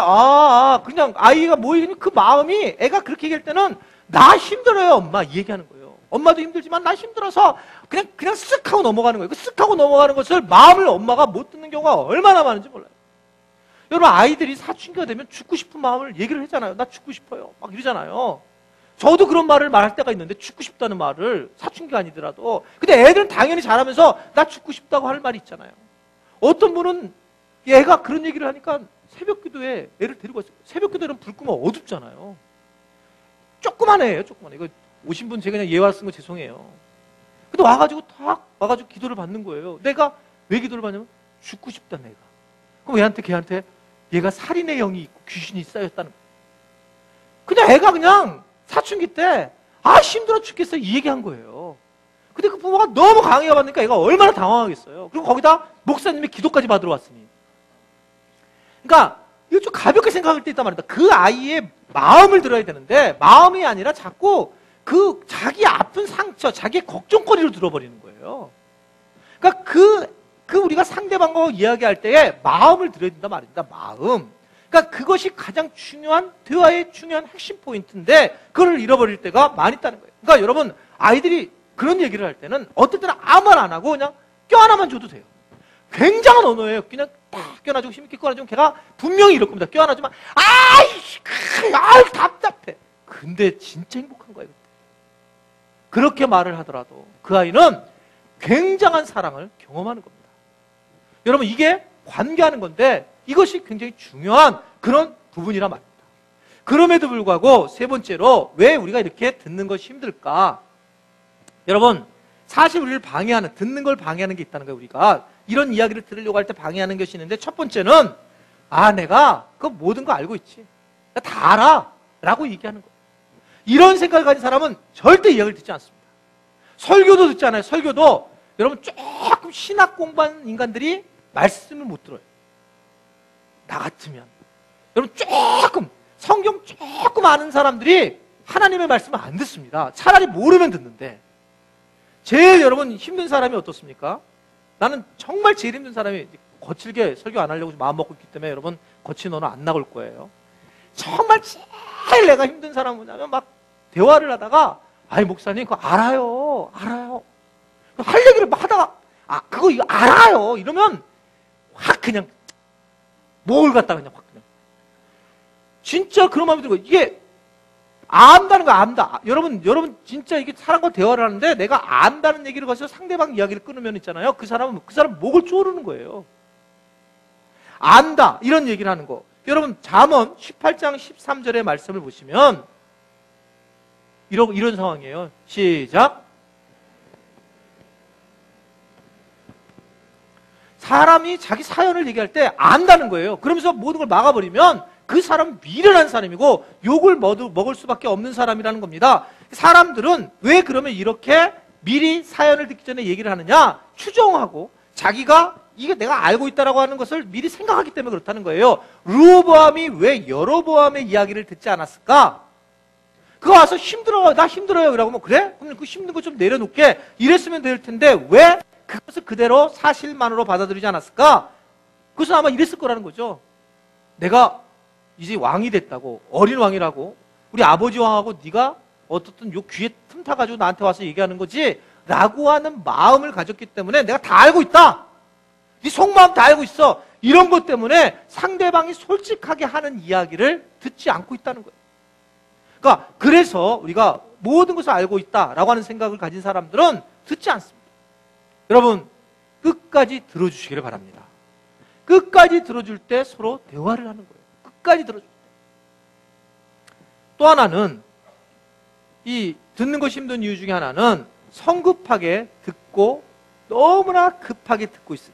S1: 그냥 아이가 그 마음이 애가 그렇게 얘기할 때는 나 힘들어요 엄마 이 얘기하는 거예요. 엄마도 힘들지만 나 힘들어서 그냥 쓱 하고 넘어가는 거예요. 그 쓱 하고 넘어가는 것을 마음을 엄마가 못 듣는 경우가 얼마나 많은지 몰라요. 여러분 아이들이 사춘기가 되면 죽고 싶은 마음을 얘기를 하잖아요. 나 죽고 싶어요 막 이러잖아요. 저도 그런 말을 말할 때가 있는데 죽고 싶다는 말을 사춘기가 아니더라도 근데 애들은 당연히 자라면서 나 죽고 싶다고 할 말이 있잖아요. 어떤 분은 얘가 그런 얘기를 하니까 새벽기도에 애를 데리고 왔어요. 새벽기도에는 불 끄면 어둡잖아요. 조그만 애예요, 조그만 애. 이거 오신 분 제가 그냥 예화 쓴 거 죄송해요. 근데 와가지고 탁 와가지고 기도를 받는 거예요. 내가 왜 기도를 받냐면 죽고 싶다 내가. 그럼 걔한테 얘가 살인의 영이 있고 귀신이 쌓였다는 거예요. 그냥 애가 그냥 사춘기 때 힘들어 죽겠어 이 얘기한 거예요. 근데 그 부모가 너무 강요가 받으니까 애가 얼마나 당황하겠어요. 그리고 거기다 목사님의 기도까지 받으러 왔으니. 그러니까 이거 좀 가볍게 생각할 때 있단 말이다. 그 아이의 마음을 들어야 되는데 마음이 아니라 자꾸 그 자기 아픈 상처, 자기 걱정거리를 들어버리는 거예요. 그러니까 그 우리가 상대방과 이야기할 때에 마음을 들어야 된단 말입니다. 마음. 그러니까 그것이 가장 중요한 대화의 중요한 핵심 포인트인데 그걸 잃어버릴 때가 많이 있다는 거예요. 그러니까 여러분 아이들이 그런 얘기를 할 때는 어떨 때는 아무 말 안 하고 그냥 껴안아만 줘도 돼요. 굉장한 언어예요. 그냥 딱 껴안아주고 힘있게 껴안아주면 걔가 분명히 이럴 겁니다. 껴안아주면 답답해. 근데 진짜 행복한 거예요. 그렇게 말을 하더라도 그 아이는 굉장한 사랑을 경험하는 겁니다. 여러분 이게 관계하는 건데 이것이 굉장히 중요한 그런 부분이란 말입니다. 그럼에도 불구하고 세 번째로 왜 우리가 이렇게 듣는 것이 힘들까? 여러분 사실 우리를 방해하는 듣는 걸 방해하는 게 있다는 거예요. 우리가 이런 이야기를 들으려고 할 때 방해하는 것이 있는데 첫 번째는 내가 그 모든 거 알고 있지. 나 다 알아 라고 얘기하는 거예요. 이런 생각을 가진 사람은 절대 이야기를 듣지 않습니다. 설교도 듣지 않아요. 설교도 여러분 조금 신학 공부한 인간들이 말씀을 못 들어요. 나 같으면 여러분 조금 성경 조금 아는 사람들이 하나님의 말씀을 안 듣습니다. 차라리 모르면 듣는데 제일 여러분 힘든 사람이 어떻습니까? 나는 정말 제일 힘든 사람이 거칠게 설교 안 하려고 마음 먹고 있기 때문에 여러분 거친 언어 안 나올 거예요. 정말 제일 내가 힘든 사람은 뭐냐면 막 대화를 하다가 목사님 그거 알아요. 할 얘기를 막 하다가 그거 이거 알아요. 이러면 확 그냥 뭘 갖다 그냥 확 그냥 진짜 그런 마음이 들고 이게 안다는 거 안다. 여러분 진짜 이게 사람과 대화를 하는데 내가 안다는 얘기를 가지고 상대방 이야기를 끊으면 있잖아요. 그 사람 목을 조르는 거예요. 안다 이런 얘기를 하는 거. 여러분 잠언 18장 13절의 말씀을 보시면 이런 상황이에요. 시작. 사람이 자기 사연을 얘기할 때 안다는 거예요. 그러면서 모든 걸 막아버리면 그 사람은 미련한 사람이고 욕을 먹을 수밖에 없는 사람이라는 겁니다. 사람들은 왜 그러면 이렇게 미리 사연을 듣기 전에 얘기를 하느냐? 추정하고 자기가 이게 내가 알고 있다라고 하는 것을 미리 생각하기 때문에 그렇다는 거예요. 르호보암이 왜 여로보암의 이야기를 듣지 않았을까? 그거 와서 나 힘들어요. 그러고 그래? 그럼 그 힘든 거 좀 내려놓게 이랬으면 될 텐데 왜 그것을 그대로 사실만으로 받아들이지 않았을까? 그것은 아마 이랬을 거라는 거죠. 내가 이제 왕이 됐다고 어린 왕이라고 우리 아버지 왕하고 네가 어떻든 요 귀에 틈타가지고 나한테 와서 얘기하는 거지 라고 하는 마음을 가졌기 때문에 내가 다 알고 있다. 네 속마음 다 알고 있어. 이런 것 때문에 상대방이 솔직하게 하는 이야기를 듣지 않고 있다는 거예요. 그러니까 그래서 우리가 모든 것을 알고 있다라고 하는 생각을 가진 사람들은 듣지 않습니다. 여러분 끝까지 들어주시기를 바랍니다. 끝까지 들어줄 때 서로 대화를 하는 거예요. 끝까지 들어줄 때. 또 하나는 이 듣는 것이 힘든 이유 중에 하나는 성급하게 듣고 너무나 급하게 듣고 있을 때.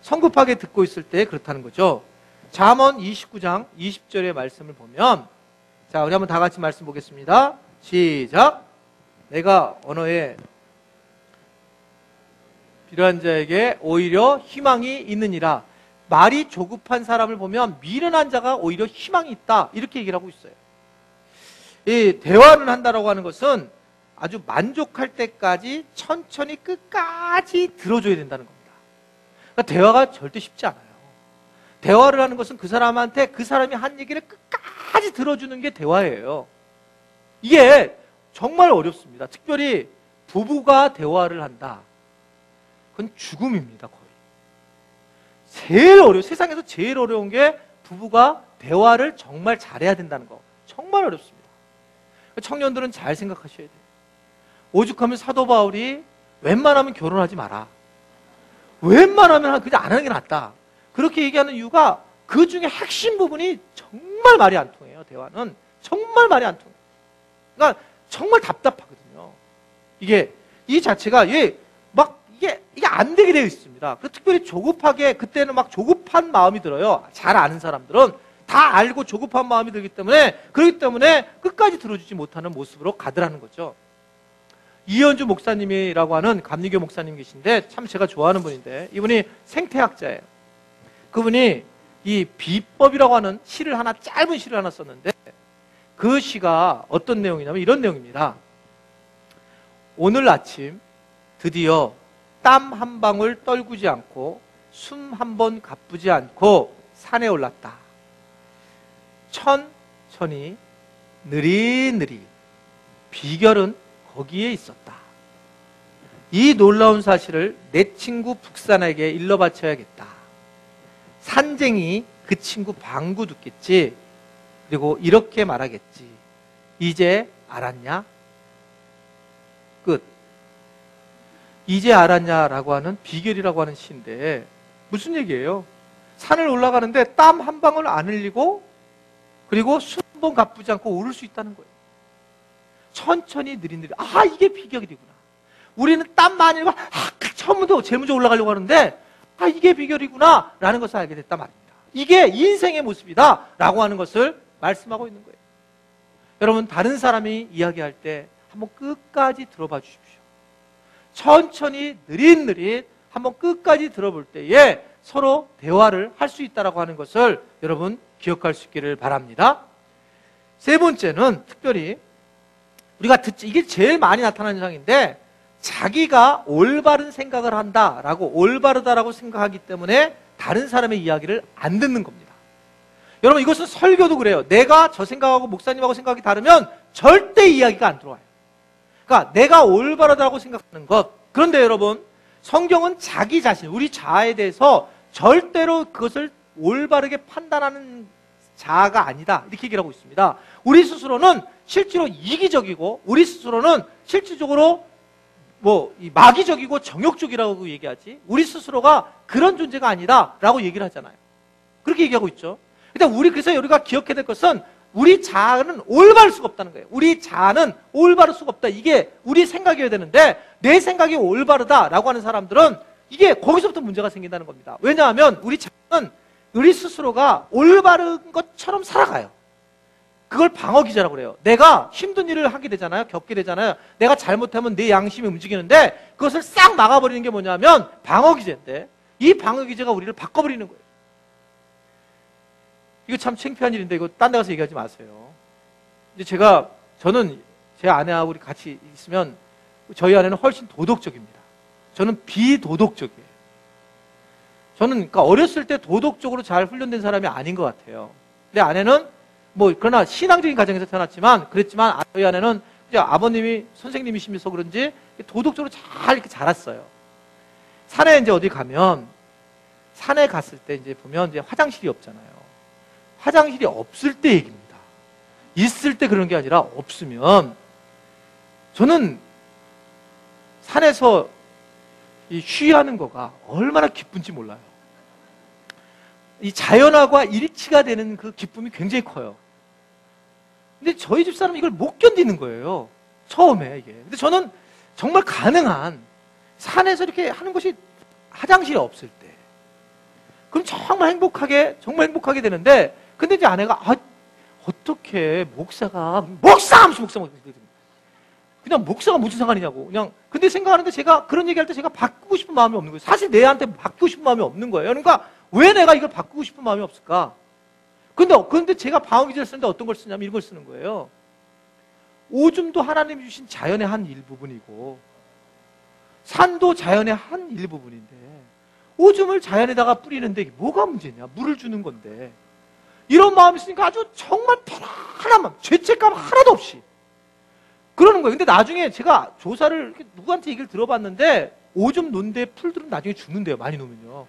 S1: 성급하게 듣고 있을 때 그렇다는 거죠. 잠언 29장 20절의 말씀을 보면 자, 우리 한번 다 같이 말씀 보겠습니다. 시작. 내가 언어에 필요한 자에게 오히려 희망이 있느니라. 말이 조급한 사람을 보면 미련한 자가 오히려 희망이 있다. 이렇게 얘기를 하고 있어요. 이 대화를 한다라고 하는 것은 아주 만족할 때까지 천천히 끝까지 들어줘야 된다는 겁니다. 그러니까 대화가 절대 쉽지 않아요. 대화를 하는 것은 그 사람한테 그 사람이 한 얘기를 끝까지 들어주는 게 대화예요. 이게 정말 어렵습니다. 특별히 부부가 대화를 한다. 그건 죽음입니다, 거의. 제일 어려워. 세상에서 제일 어려운 게 부부가 대화를 정말 잘해야 된다는 거. 정말 어렵습니다. 청년들은 잘 생각하셔야 돼요. 오죽하면 사도 바울이 웬만하면 결혼하지 마라. 웬만하면 그냥 안 하는 게 낫다. 그렇게 얘기하는 이유가 그 중에 핵심 부분이 정말 말이 안 통해요. 대화는 정말 말이 안 통해요. 그러니까 정말 답답하거든요. 이 자체가 이게 안 되게 되어 있습니다. 특별히 조급하게, 그때는 막 조급한 마음이 들어요. 잘 아는 사람들은 다 알고 조급한 마음이 들기 때문에, 그렇기 때문에 끝까지 들어주지 못하는 모습으로 가더라는 거죠. 이현주 목사님이라고 하는 감리교 목사님 계신데, 참 제가 좋아하는 분인데, 이분이 생태학자예요. 그분이 이 비법이라고 하는 짧은 시를 하나 썼는데, 그 시가 어떤 내용이냐면 이런 내용입니다. 오늘 아침 드디어 땀 한 방울 떨구지 않고 숨 한 번 가쁘지 않고 산에 올랐다. 천천히 느릿느릿 비결은 거기에 있었다. 이 놀라운 사실을 내 친구 북산에게 일러 바쳐야겠다. 산쟁이 그 친구 방구 듣겠지. 그리고 이렇게 말하겠지. 이제 알았냐? 끝. 이제 알았냐라고 하는 비결이라고 하는 시인데 무슨 얘기예요? 산을 올라가는데 땀 한 방울 안 흘리고 그리고 숨 한 번 가쁘지 않고 오를 수 있다는 거예요. 천천히 느릿느릿. 이게 비결이구나. 우리는 땀 많이 흘리고 처음부터 제일 먼저 올라가려고 하는데 이게 비결이구나 라는 것을 알게 됐단 말입니다. 이게 인생의 모습이다 라고 하는 것을 말씀하고 있는 거예요. 여러분, 다른 사람이 이야기할 때 한번 끝까지 들어봐 주십시오. 천천히 느릿느릿 한번 끝까지 들어볼 때에 서로 대화를 할 수 있다라고 하는 것을 여러분 기억할 수 있기를 바랍니다. 세 번째는 특별히 우리가 이게 제일 많이 나타나는 현상인데, 자기가 올바른 생각을 한다라고, 올바르다라고 생각하기 때문에 다른 사람의 이야기를 안 듣는 겁니다. 여러분, 이것은 설교도 그래요. 내가 저 생각하고 목사님하고 생각이 다르면 절대 이야기가 안 들어와요. 그러니까 내가 올바르다고 생각하는 것. 그런데 여러분, 성경은 자기 자신, 우리 자아에 대해서 절대로 그것을 올바르게 판단하는 자아가 아니다, 이렇게 얘기를 하고 있습니다. 우리 스스로는 실제로 이기적이고, 우리 스스로는 실질적으로 마귀적이고 정욕적이라고 얘기하지, 우리 스스로가 그런 존재가 아니다라고 얘기를 하잖아요. 그렇게 얘기하고 있죠. 그래서 우리가 기억해야 될 것은 우리 자아는 올바를 수가 없다는 거예요. 우리 자아는 올바를 수가 없다. 이게 우리 생각이어야 되는데, 내 생각이 올바르다라고 하는 사람들은 이게 거기서부터 문제가 생긴다는 겁니다. 왜냐하면 우리 자아는 우리 스스로가 올바른 것처럼 살아가요. 그걸 방어기제라고 그래요. 내가 힘든 일을 하게 되잖아요. 겪게 되잖아요. 내가 잘못하면 내 양심이 움직이는데 그것을 싹 막아버리는 게 뭐냐면 방어기제인데, 이 방어기제가 우리를 바꿔버리는 거예요. 이거 참 창피한 일인데 이거 딴 데 가서 얘기하지 마세요. 이제 저는 제 아내하고 우리 같이 있으면 저희 아내는 훨씬 도덕적입니다. 저는 비도덕적이에요. 저는 그러니까 어렸을 때 도덕적으로 잘 훈련된 사람이 아닌 것 같아요. 근데 아내는 그러나 신앙적인 가정에서 태어났지만 그랬지만 저희 아내는 이제 아버님이 선생님이시면서 그런지 도덕적으로 잘 이렇게 자랐어요. 산에 이제 어디 가면, 산에 갔을 때 이제 보면 이제 화장실이 없잖아요. 화장실이 없을 때 얘기입니다. 있을 때 그런 게 아니라 없으면, 저는 산에서 이 쉬하는 거가 얼마나 기쁜지 몰라요. 이 자연화가 일치가 되는 그 기쁨이 굉장히 커요. 근데 저희 집 사람은 이걸 못 견디는 거예요. 처음에 이게. 근데 저는 정말 가능한, 산에서 이렇게 하는 것이 화장실이 없을 때. 그럼 정말 행복하게 되는데, 근데 이제 아내가, 어떻게 목사가 그냥 목사가 무슨 상관이냐고. 그냥, 근데 생각하는데 제가 그런 얘기할 때 제가 바꾸고 싶은 마음이 없는 거예요. 사실 내한테 바꾸고 싶은 마음이 없는 거예요. 그러니까 왜 내가 이걸 바꾸고 싶은 마음이 없을까? 근데 제가 방어기제를 쓰는데 어떤 걸 쓰냐면 이런 걸 쓰는 거예요. 오줌도 하나님이 주신 자연의 한 일부분이고, 산도 자연의 한 일부분인데, 오줌을 자연에다가 뿌리는데 이게 뭐가 문제냐? 물을 주는 건데. 이런 마음이 있으니까 아주 정말 편안한 마음, 죄책감 하나도 없이 그러는 거예요. 근데 나중에 제가 조사를 누구한테 얘기를 들어봤는데, 오줌 논대 풀들은 나중에 죽는데요, 많이 놓으면요.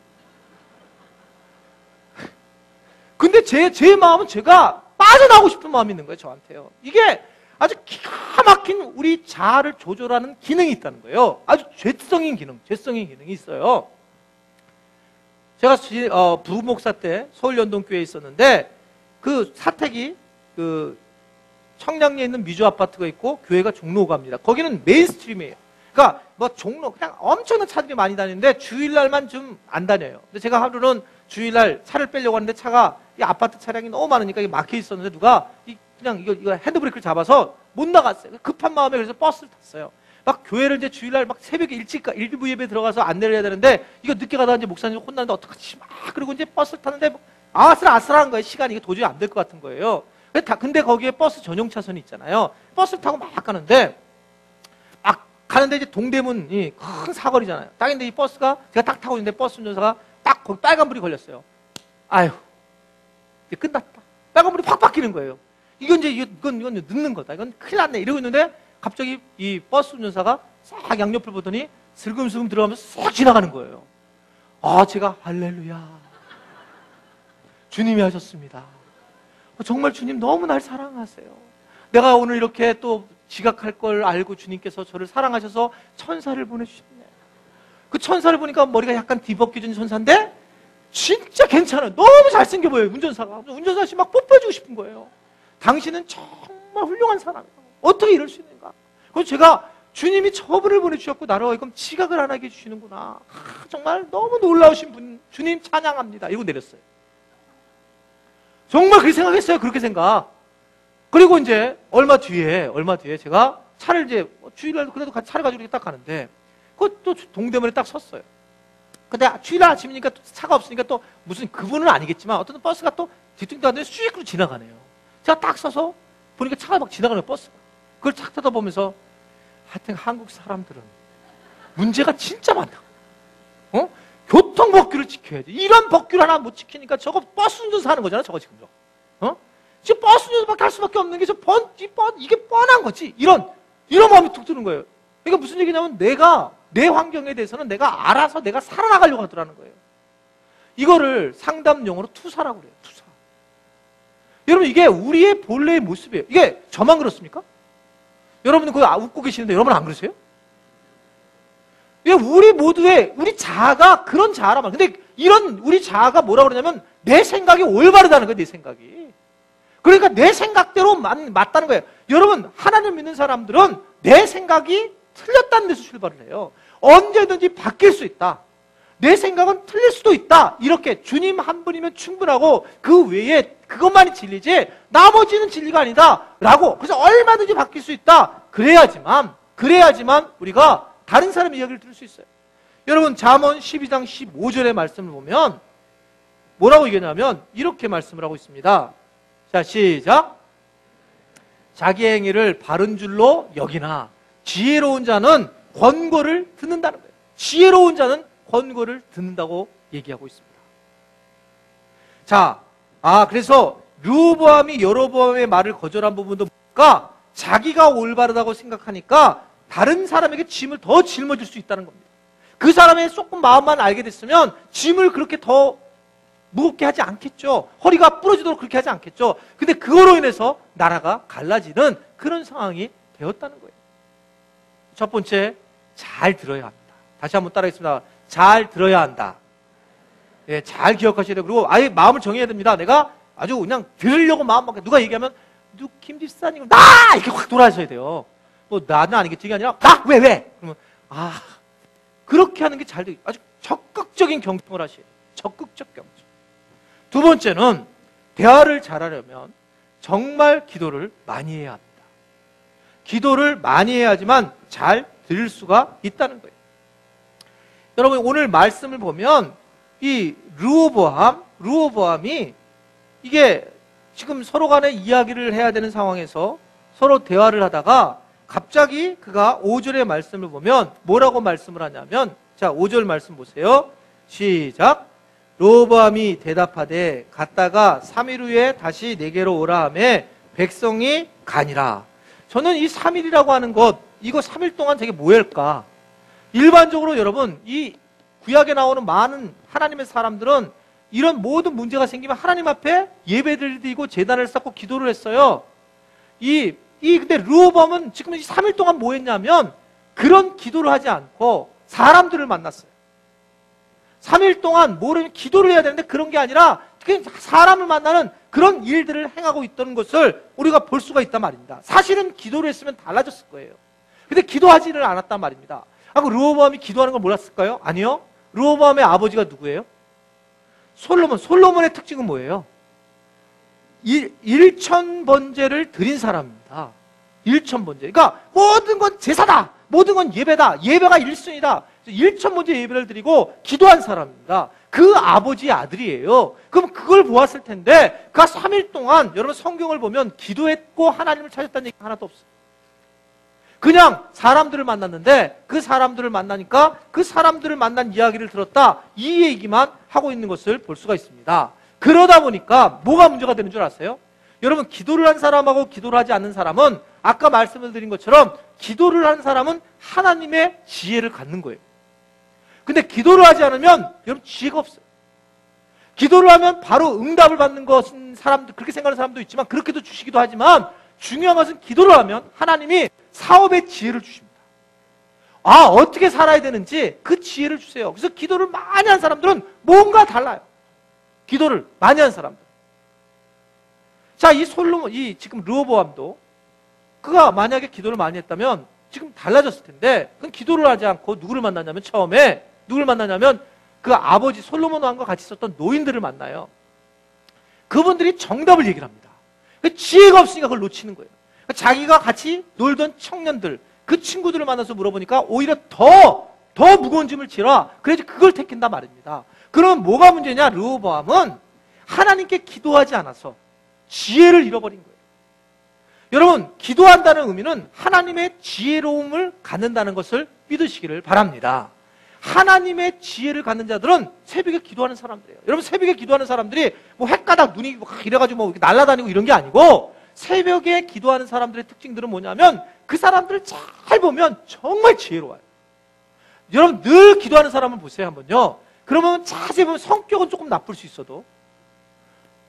S1: 근데 제 마음은 제가 빠져나오고 싶은 마음이 있는 거예요, 저한테요. 이게 아주 기가 막힌 우리 자아를 조절하는 기능이 있다는 거예요. 아주 죄성인 기능이 있어요. 제가 부목사 때 서울연동교회에 있었는데, 그 사택이 청량리에 있는 미주 아파트가 있고 교회가 종로가 갑니다. 거기는 메인스트림이에요. 그러니까 뭐 종로 그냥 엄청난 차들이 많이 다니는데 주일날만 좀 안 다녀요. 근데 제가 하루는 주일날 차를 빼려고 하는데 차가 이 아파트 차량이 너무 많으니까 이게 막혀 있었는데 누가 그냥 이거 핸드브레이크를 잡아서 못 나갔어요. 급한 마음에 그래서 버스를 탔어요. 막 교회를 이제 주일날 막 새벽에 일찍 일부 예배 들어가서 안내를 해야 되는데 이거 늦게 가다가 이제 목사님 혼나는데 어떡하지 막 그리고 이제 버스를 탔는데 아슬아슬한 거예요. 시간이 이게 도저히 안 될 것 같은 거예요. 근데 거기에 버스 전용 차선이 있잖아요. 버스를 타고 막 가는데 이제 동대문이 큰 사거리잖아요. 딱 있는데 이 버스가 제가 딱 타고 있는데 버스 운전사가 딱 거기 빨간불이 걸렸어요. 아휴, 이제 끝났다. 빨간불이 확 바뀌는 거예요. 이건 늦는 거다. 이건 큰일 났네. 이러고 있는데 갑자기 이 버스 운전사가 싹 양옆을 보더니 슬금슬금 들어가면서 싹 지나가는 거예요. 제가 할렐루야. 주님이 하셨습니다. 정말 주님 너무 날 사랑하세요. 내가 오늘 이렇게 또 지각할 걸 알고 주님께서 저를 사랑하셔서 천사를 보내주셨네. 그 천사를 보니까 머리가 약간 뒤벗겨진 천사인데 진짜 괜찮아요. 너무 잘생겨 보여요. 운전사가. 운전사 씨 막 뽀뽀해주고 싶은 거예요. 당신은 정말 훌륭한 사람이에요. 어떻게 이럴 수 있는가? 그래서 제가 주님이 저분을 보내주셨고 나로 하여금 지각을 안 하게 해주시는구나. 정말 너무 놀라우신 분, 주님 찬양합니다. 이러고 내렸어요. 정말 그렇게 생각했어요. 그렇게 생각. 그리고 이제 얼마 뒤에 제가 차를 이제 주일날 그래도 같이 차를 가지고 이렇게 딱 가는데 그것도 동대문에 딱 섰어요. 근데 주일날 아침이니까 또 차가 없으니까 또 무슨 그분은 아니겠지만 어떤 버스가 또 뒤뚱도 안 되는 쑥 지나가네요. 제가 딱 서서 보니까 차가 막 지나가는 버스가. 그걸 탁 쳐다보면서 하여튼 한국 사람들은 문제가 진짜 많다. 교통법규를 지켜야지. 이런 법규를 하나 못 지키니까 저거 버스 운전사 하는 거잖아, 저거 지금. 지금 버스 운전밖에 할 수밖에 없는 게 이게 뻔한 거지. 이런 마음이 툭 드는 거예요. 그러니까 무슨 얘기냐면 내 환경에 대해서는 내가 알아서 내가 살아나가려고 하더라는 거예요. 이거를 상담 용어로 투사라고 그래요. 투사. 여러분 이게 우리의 본래의 모습이에요. 이게 저만 그렇습니까? 여러분은 그거 웃고 계시는데 여러분 안 그러세요? 이게 우리 모두의 우리 자아가 그런 자아란 말이에요. 근데 이런 우리 자아가 뭐라고 그러냐면 내 생각이 올바르다는 거예요. 내 생각이. 그러니까 내 생각대로 맞다는 거예요. 여러분 하나님 믿는 사람들은 내 생각이 틀렸다는 데서 출발을 해요. 언제든지 바뀔 수 있다. 내 생각은 틀릴 수도 있다. 이렇게 주님 한 분이면 충분하고 그 외에 그것만이 진리지 나머지는 진리가 아니다. 라고. 그래서 얼마든지 바뀔 수 있다. 그래야지만 우리가 다른 사람의 이야기를 들을 수 있어요. 여러분 잠언 12장 15절의 말씀을 보면 뭐라고 얘기하냐면 이렇게 말씀을 하고 있습니다. 자, 시작. 자기 행위를 바른 줄로 여기나 지혜로운 자는 권고를 듣는다는 거예요. 지혜로운 자는 권고를 듣는다고 얘기하고 있습니다. 자, 그래서 르호보암이 여로보암의 말을 거절한 부분도 뭔가 자기가 올바르다고 생각하니까 다른 사람에게 짐을 더 짊어질 수 있다는 겁니다. 그 사람의 조금 마음만 알게 됐으면 짐을 그렇게 더 무겁게 하지 않겠죠. 허리가 부러지도록 그렇게 하지 않겠죠. 근데 그거로 인해서 나라가 갈라지는 그런 상황이 되었다는 거예요. 첫 번째, 잘 들어야 합니다. 다시 한번 따라하겠습니다. 잘 들어야 한다. 예, 잘 기억하셔야 돼요. 그리고 아예 마음을 정해야 됩니다. 내가 아주 그냥 들으려고 마음먹게 누가 얘기하면 김 집사님 나! 이렇게 확 돌아서야 돼요. 뭐 나는 아니겠지. 이게 아니라 나! 왜? 그러면 그렇게 하는 게 잘 돼요. 아주 적극적인 경청을 하셔야 돼요. 적극적 경청. 두 번째는 대화를 잘하려면 정말 기도를 많이 해야 합니다. 기도를 많이 해야지만 잘 들을 수가 있다는 거예요. 여러분 오늘 말씀을 보면 이 르호보암이 이게 지금 서로 간에 이야기를 해야 되는 상황에서 서로 대화를 하다가 갑자기 그가 5절의 말씀을 보면 뭐라고 말씀을 하냐면 자 5절 말씀 보세요. 시작. 르호보암이 대답하되 갔다가 3일 후에 다시 내게로 오라 하매 백성이 가니라. 저는 이 3일이라고 하는 것 이거 3일 동안 되게 뭐할까? 일반적으로 여러분 이 구약에 나오는 많은 하나님의 사람들은 이런 모든 문제가 생기면 하나님 앞에 예배를 드리고 제단을 쌓고 기도를 했어요. 근데 르호보암은 지금 이 3일 동안 뭐 했냐면 그런 기도를 하지 않고 사람들을 만났어요. 3일 동안 기도를 해야 되는데 그런 게 아니라 그냥 사람을 만나는 그런 일들을 행하고 있던 것을 우리가 볼 수가 있단 말입니다. 사실은 기도를 했으면 달라졌을 거예요. 근데 기도하지를 않았단 말입니다. 그 르호보암이 기도하는 걸 몰랐을까요? 아니요. 르호보암의 아버지가 누구예요? 솔로몬. 솔로몬의 특징은 뭐예요? 1,000번제를 드린 사람입니다. 1,000번제. 그러니까 모든 건 제사다. 모든 건 예배다. 예배가 1순위다. 1,000번제 예배를 드리고 기도한 사람입니다. 그 아버지의 아들이에요. 그럼 그걸 보았을 텐데 그 3일 동안 여러분 성경을 보면 기도했고 하나님을 찾았다는 얘기가 하나도 없어요. 그냥 사람들을 만났는데 그 사람들을 만나니까 그 사람들을 만난 이야기를 들었다. 이 얘기만 하고 있는 것을 볼 수가 있습니다. 그러다 보니까 뭐가 문제가 되는 줄 아세요? 여러분 기도를 한 사람하고 기도를 하지 않는 사람은 아까 말씀을 드린 것처럼 기도를 한 사람은 하나님의 지혜를 갖는 거예요. 근데 기도를 하지 않으면 여러분 지혜가 없어요. 기도를 하면 바로 응답을 받는 것은 사람들 그렇게 생각하는 사람도 있지만 그렇게도 주시기도 하지만 중요한 것은 기도를 하면 하나님이 사업의 지혜를 주십니다. 어떻게 살아야 되는지 그 지혜를 주세요. 그래서 기도를 많이 한 사람들은 뭔가 달라요. 기도를 많이 한 사람들. 자, 이 솔로몬, 지금 르호보암도 그가 만약에 기도를 많이 했다면 지금 달라졌을 텐데 그건 기도를 하지 않고 누구를 만나냐면 처음에 누구를 만나냐면 그 아버지 솔로몬 왕과 같이 있었던 노인들을 만나요. 그분들이 정답을 얘기를 합니다. 지혜가 없으니까 그걸 놓치는 거예요. 자기가 같이 놀던 청년들, 그 친구들을 만나서 물어보니까 오히려 더 무거운 짐을 지라. 그래야지 그걸 택한단 말입니다. 그럼 뭐가 문제냐? 르호보암은 하나님께 기도하지 않아서 지혜를 잃어버린 거예요. 여러분, 기도한다는 의미는 하나님의 지혜로움을 갖는다는 것을 믿으시기를 바랍니다. 하나님의 지혜를 갖는 자들은 새벽에 기도하는 사람들이에요. 여러분, 새벽에 기도하는 사람들이 뭐 헷가닥 눈이 이래가지고 뭐 날아다니고 이런 게 아니고 새벽에 기도하는 사람들의 특징들은 뭐냐면 그 사람들을 잘 보면 정말 지혜로워요. 여러분, 늘 기도하는 사람을 보세요, 한번요. 그러면 자세히 보면 성격은 조금 나쁠 수 있어도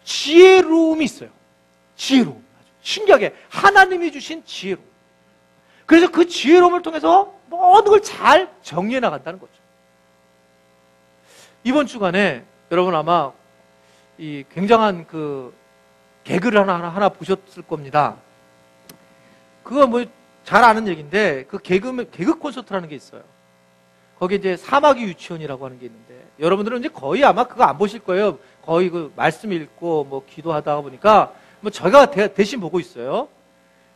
S1: 지혜로움이 있어요. 지혜로움. 신기하게 하나님이 주신 지혜로움. 그래서 그 지혜로움을 통해서 모든 걸 잘 정리해 나간다는 거죠. 이번 주간에 여러분 아마 이 굉장한 그 개그를 하나 보셨을 겁니다. 그거 뭐 잘 아는 얘기인데 그 개그 콘서트라는 게 있어요. 거기 이제 사마귀 유치원이라고 하는 게 있는데 여러분들은 이제 거의 아마 그거 안 보실 거예요. 거의 그 말씀 읽고 뭐 기도하다가 보니까 뭐 저희가 대신 보고 있어요.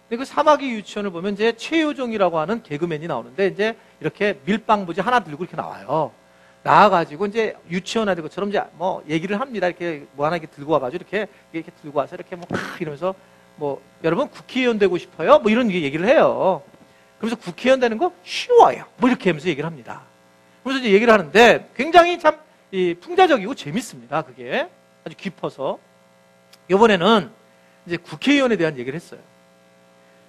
S1: 근데 그 사마귀 유치원을 보면 이제 최효종이라고 하는 개그맨이 나오는데 이제 이렇게 밀빵부지 하나 들고 이렇게 나와요. 나와가지고 이제 유치원 아들 것처럼 이제 뭐 얘기를 합니다. 이렇게 뭐 하나 이렇게 들고 와가지고 이렇게 들고 와서 이렇게 뭐 이러면서 뭐 여러분 국회의원 되고 싶어요? 뭐 이런 얘기를 해요. 그러면서 국회의원 되는 거 쉬워요. 뭐 이렇게 하면서 얘기를 합니다. 그래서 이제 얘기를 하는데 굉장히 참 풍자적이고 재밌습니다. 그게 아주 깊어서 이번에는 이제 국회의원에 대한 얘기를 했어요.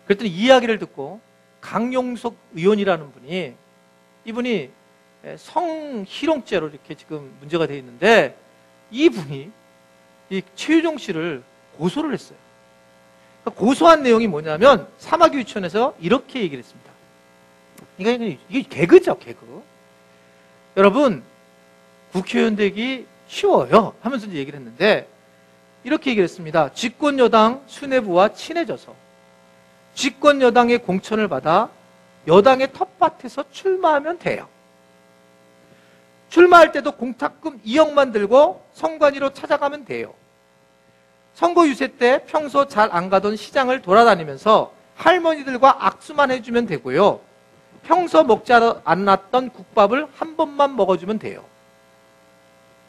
S1: 그랬더니 이 이야기를 듣고 강용석 의원이라는 분이 이분이 성희롱죄로 이렇게 지금 문제가 되어 있는데 이분이 이 최유종 씨를 고소를 했어요. 그러니까 고소한 내용이 뭐냐면 사마귀 유치원에서 이렇게 얘기를 했습니다. 이게 개그죠, 개그. 여러분, 국회의원 되기 쉬워요 하면서 이제 얘기를 했는데 이렇게 얘기를 했습니다. 집권여당 수뇌부와 친해져서 집권여당의 공천을 받아 여당의 텃밭에서 출마하면 돼요. 출마할 때도 공탁금 2억만 들고 선관위로 찾아가면 돼요. 선거 유세 때 평소 잘 안 가던 시장을 돌아다니면서 할머니들과 악수만 해주면 되고요. 평소 먹지 않았던 국밥을 한 번만 먹어주면 돼요.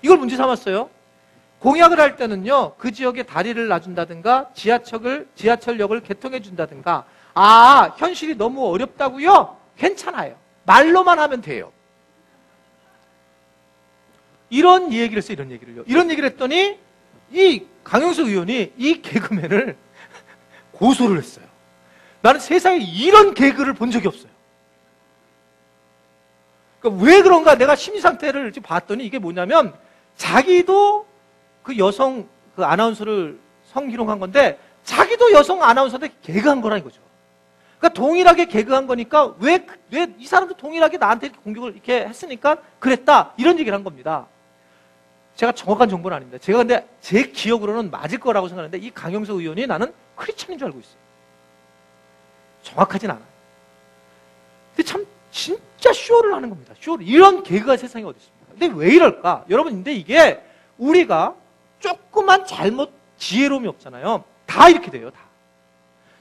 S1: 이걸 문제 삼았어요. 공약을 할 때는요, 그 지역에 다리를 놔준다든가 지하철역을 개통해 준다든가. 현실이 너무 어렵다고요? 괜찮아요. 말로만 하면 돼요. 이런 얘기를 했어요. 이런 얘기를요. 이런 얘기를 했더니 이 강용석 의원이 이 개그맨을 고소를 했어요. 나는 세상에 이런 개그를 본 적이 없어요. 그러니까 왜 그런가 내가 심리 상태를 봤더니 이게 뭐냐면 자기도 그 여성 그 아나운서를 성희롱한 건데 자기도 여성 아나운서한테 개그한 거라 이거죠. 그러니까 동일하게 개그한 거니까 왜 이 사람도 동일하게 나한테 공격을 이렇게 했으니까 그랬다 이런 얘기를 한 겁니다. 제가 정확한 정보는 아닙니다. 제가 근데 제 기억으로는 맞을 거라고 생각하는데 이 강영석 의원이 나는 크리스찬인 줄 알고 있어요. 정확하진 않아요. 근데 참 진짜 쇼를 하는 겁니다. 쇼를. 이런 개그가 세상에 어디 있습니까? 근데 왜 이럴까? 여러분, 근데 이게 우리가 조그만 잘못, 지혜로움이 없잖아요. 다 이렇게 돼요, 다.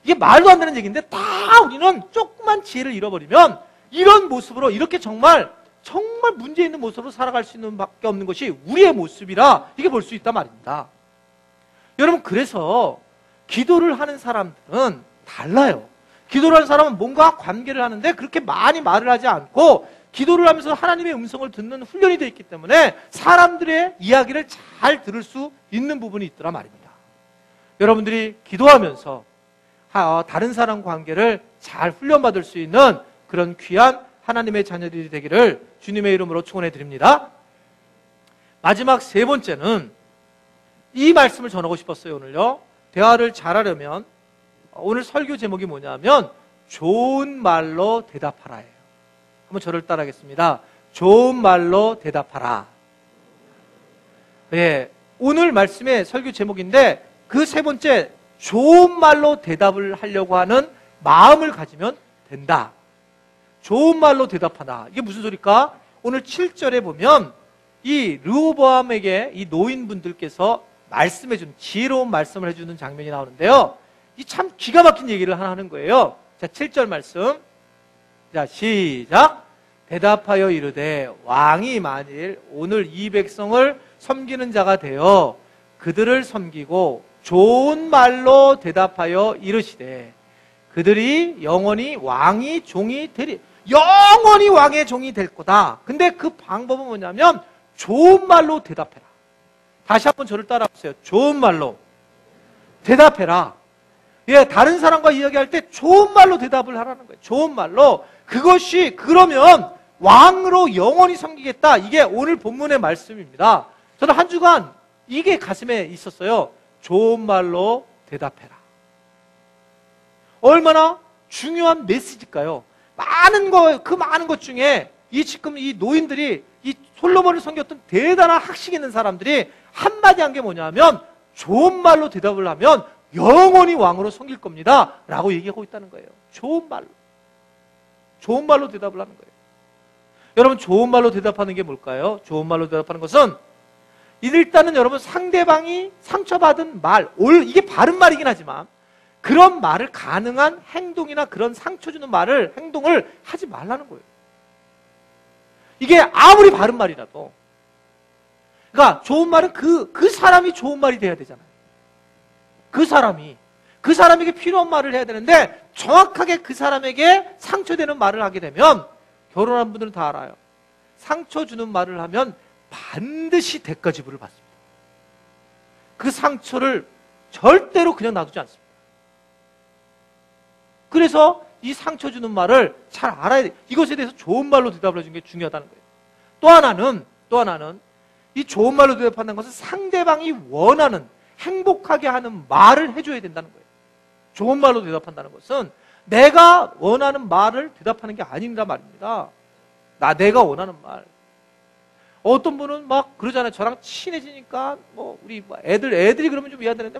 S1: 이게 말도 안 되는 얘기인데 다 우리는 조그만 지혜를 잃어버리면 이런 모습으로 이렇게 정말 문제 있는 모습으로 살아갈 수 있는 밖에 없는 것이 우리의 모습이라 이게 볼 수 있단 말입니다. 여러분, 그래서 기도를 하는 사람들은 달라요. 기도를 하는 사람은 뭔가 관계를 하는데 그렇게 많이 말을 하지 않고 기도를 하면서 하나님의 음성을 듣는 훈련이 되어 있기 때문에 사람들의 이야기를 잘 들을 수 있는 부분이 있더라 말입니다. 여러분들이 기도하면서 다른 사람 관계를 잘 훈련받을 수 있는 그런 귀한 하나님의 자녀들이 되기를 주님의 이름으로 축원해 드립니다. 마지막 세 번째는 이 말씀을 전하고 싶었어요. 오늘요. 대화를 잘하려면 오늘 설교 제목이 뭐냐면 좋은 말로 대답하라예요. 한번 저를 따라하겠습니다. 좋은 말로 대답하라. 네, 오늘 말씀의 설교 제목인데 그 세 번째, 좋은 말로 대답을 하려고 하는 마음을 가지면 된다. 좋은 말로 대답하다. 이게 무슨 소리일까? 오늘 7절에 보면 이 르호보암에게 이 노인분들께서 말씀해준 지혜로운 말씀을 해주는 장면이 나오는데요. 이 참 기가 막힌 얘기를 하나 하는 거예요. 자, 7절 말씀. 자, 시작. 대답하여 이르되 왕이 만일 오늘 이 백성을 섬기는 자가 되어 그들을 섬기고 좋은 말로 대답하여 이르시되 그들이 영원히 왕이 종이 되리. 영원히 왕의 종이 될 거다. 근데 그 방법은 뭐냐면 좋은 말로 대답해라. 다시 한번 저를 따라하세요. 좋은 말로 대답해라. 예, 다른 사람과 이야기할 때 좋은 말로 대답을 하라는 거예요. 좋은 말로. 그것이 그러면 왕으로 영원히 섬기겠다. 이게 오늘 본문의 말씀입니다. 저는 한 주간 이게 가슴에 있었어요. 좋은 말로 대답해라. 얼마나 중요한 메시지일까요? 그 많은 것 중에 지금 이 노인들이 이 솔로몬을 섬겼던 대단한 학식 있는 사람들이 한마디 한 게 뭐냐면 좋은 말로 대답을 하면 영원히 왕으로 섬길 겁니다. 라고 얘기하고 있다는 거예요. 좋은 말로. 좋은 말로 대답을 하는 거예요. 여러분, 좋은 말로 대답하는 게 뭘까요? 좋은 말로 대답하는 것은 일단은 여러분 상대방이 상처받은 말, 이게 바른 말이긴 하지만 그런 말을 가능한 행동이나 그런 상처 주는 말을, 행동을 하지 말라는 거예요. 이게 아무리 바른 말이라도. 그러니까 좋은 말은 그 사람이 좋은 말이 돼야 되잖아요. 그 사람에게 필요한 말을 해야 되는데 정확하게 그 사람에게 상처되는 말을 하게 되면 결혼한 분들은 다 알아요. 상처 주는 말을 하면 반드시 대가 지불을 받습니다. 그 상처를 절대로 그냥 놔두지 않습니다. 그래서 이 상처 주는 말을 잘 알아야 돼요. 이것에 대해서 좋은 말로 대답을 해주는 게 중요하다는 거예요. 또 하나는 이 좋은 말로 대답한다는 것은 상대방이 원하는 행복하게 하는 말을 해줘야 된다는 거예요. 좋은 말로 대답한다는 것은 내가 원하는 말을 대답하는 게 아닌가 말입니다. 내가 원하는 말. 어떤 분은 막 그러잖아요. 저랑 친해지니까 우리 애들이 그러면 좀 이해가 되는데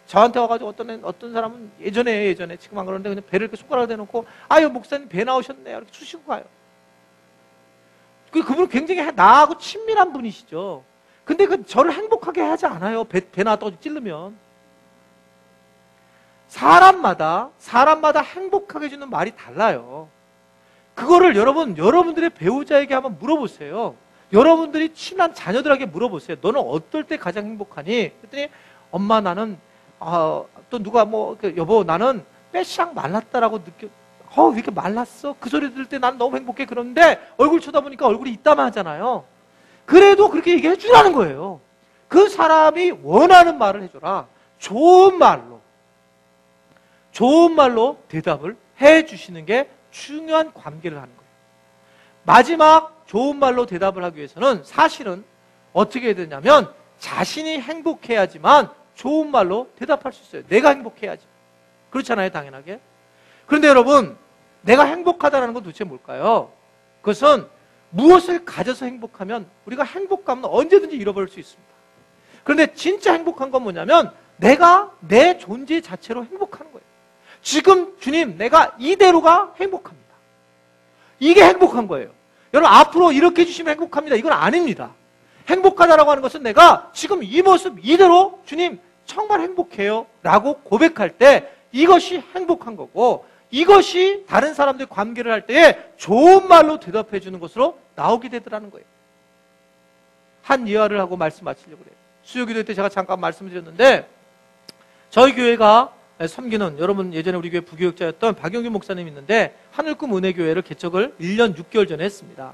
S1: 저한테 와가지고 어떤 사람은 예전에 지금 안 그러는데 그냥 배를 이렇게 손가락을 대놓고 아유 목사님 배 나오셨네요. 이렇게 수시고 가요. 그분은 굉장히 나하고 친밀한 분이시죠. 근데 저를 행복하게 하지 않아요. 배 나왔다고 찌르면. 사람마다 행복하게 해주는 말이 달라요. 그거를 여러분들의 배우자에게 한번 물어보세요. 여러분들이 친한 자녀들에게 물어보세요. 너는 어떨 때 가장 행복하니? 그랬더니 엄마 나는 또 누가 여보 나는 빼샥 말랐다라고 왜 이렇게 말랐어? 그 소리 들을 때 나는 너무 행복해. 그런데 얼굴 쳐다보니까 얼굴이 이따만하잖아요. 그래도 그렇게 얘기해 주라는 거예요. 그 사람이 원하는 말을 해줘라. 좋은 말로 대답을 해 주시는 게 중요한 관계를 하는 거예요. 마지막 좋은 말로 대답을 하기 위해서는 사실은 어떻게 해야 되냐면 자신이 행복해야지만 좋은 말로 대답할 수 있어요. 내가 행복해야지. 그렇잖아요, 당연하게. 그런데 여러분, 내가 행복하다는 건 도대체 뭘까요? 그것은 무엇을 가져서 행복하면 우리가 행복감은 언제든지 잃어버릴 수 있습니다. 그런데 진짜 행복한 건 뭐냐면 내가 내 존재 자체로 행복하는 거예요. 지금 주님, 내가 이대로가 행복합니다. 이게 행복한 거예요. 여러분, 앞으로 이렇게 해주시면 행복합니다. 이건 아닙니다. 행복하다라고 하는 것은 내가 지금 이 모습 이대로 주님 정말 행복해요 라고 고백할 때 이것이 행복한 거고, 이것이 다른 사람들과 관계를 할 때에 좋은 말로 대답해 주는 것으로 나오게 되더라는 거예요. 한 예화를 하고 말씀 마치려고 그래요. 수요기도 때 제가 잠깐 말씀드렸는데, 저희 교회가 섬기는, 여러분 예전에 우리 교회 부교육자였던 박영규 목사님이 있는데 하늘꿈 은혜교회를 개척을 1년 6개월 전에 했습니다.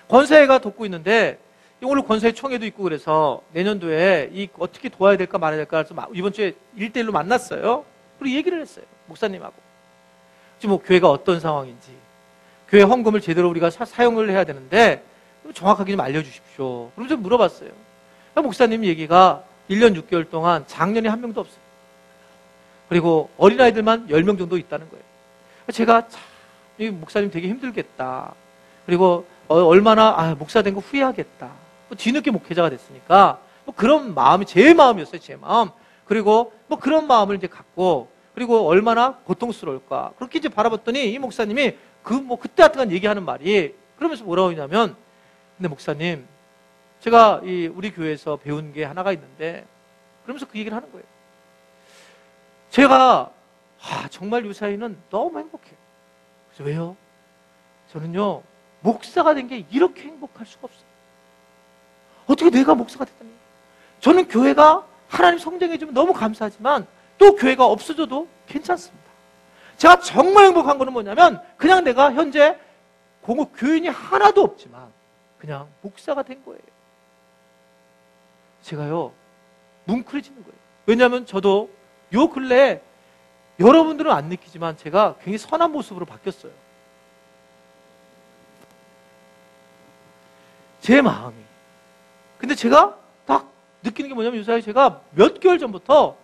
S1: 권사회가 돕고 있는데 오늘 권사회 총회도 있고 그래서 내년도에 어떻게 도와야 될까 말아야 될까 해서 이번 주에 1대1로 만났어요. 그리고 얘기를 했어요. 목사님하고. 지금 뭐 교회가 어떤 상황인지, 교회 헌금을 제대로 우리가 사용을 해야 되는데 정확하게 좀 알려주십시오. 그러면서 물어봤어요. 목사님 얘기가 1년 6개월 동안 장년이 한 명도 없어요. 그리고 어린아이들만 10명 정도 있다는 거예요. 제가 참, 이 목사님 되게 힘들겠다. 그리고 얼마나 목사 된 거 후회하겠다. 뒤늦게 목회자가 됐으니까 그런 마음이 제 마음이었어요. 제 마음. 그리고 그런 마음을 이제 갖고, 그리고 얼마나 고통스러울까. 그렇게 이제 바라봤더니 이 목사님이 그때 하여튼 얘기하는 말이, 그러면서 뭐라고 하냐면, 근데 목사님, 제가 우리 교회에서 배운 게 하나가 있는데, 그러면서 그 얘기를 하는 거예요. 제가 정말 유사이는 너무 행복해요. 그래서 왜요? 저는요, 목사가 된 게 이렇게 행복할 수가 없어요. 어떻게 내가 목사가 됐다니? 저는 교회가 하나님 성장해주면 너무 감사하지만 또 교회가 없어져도 괜찮습니다. 제가 정말 행복한 거는 뭐냐면 그냥 내가 현재 공업 교인이 하나도 없지만 그냥 목사가 된 거예요. 제가요, 뭉클해지는 거예요. 왜냐하면 저도 요 근래에 여러분들은 안 느끼지만 제가 굉장히 선한 모습으로 바뀌었어요. 제 마음이. 근데 제가 딱 느끼는 게 뭐냐면 요사이 제가 몇 개월 전부터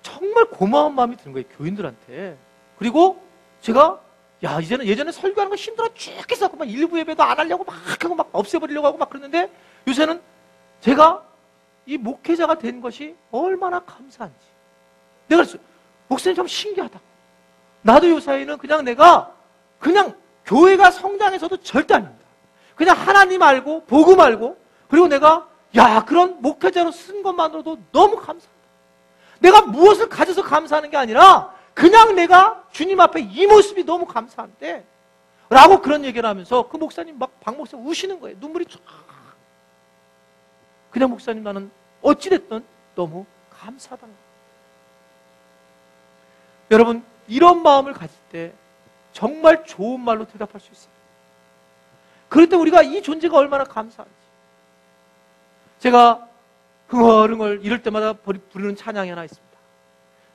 S1: 정말 고마운 마음이 드는 거예요. 교인들한테. 그리고 제가 이제는 예전에 설교하는 거 힘들어 죽겠어. 막 일부 예배도 안 하려고 막 하고 막 없애버리려고 하고 막 그러는데 요새는 제가 이 목회자가 된 것이 얼마나 감사한지. 내가 그랬어요. 목사님 참 신기하다. 나도 요사이는 그냥 내가 그냥 교회가 성장해서도 절대 아닙니다. 그냥 하나님 알고 복음 알고, 그리고 내가 그런 목회자로 쓴 것만으로도 너무 감사합니다. 내가 무엇을 가져서 감사하는 게 아니라 그냥 내가 주님 앞에 이 모습이 너무 감사한데 라고 그런 얘기를 하면서 그 목사님 박 목사님 우시는 거예요. 눈물이 쫙. 그냥 목사님 나는 어찌됐든 너무 감사하다는 거예요. 여러분, 이런 마음을 가질 때 정말 좋은 말로 대답할 수 있습니다. 그럴 때 우리가 이 존재가 얼마나 감사한지. 제가 흥얼흥얼 이럴 때마다 부르는 찬양이 하나 있습니다.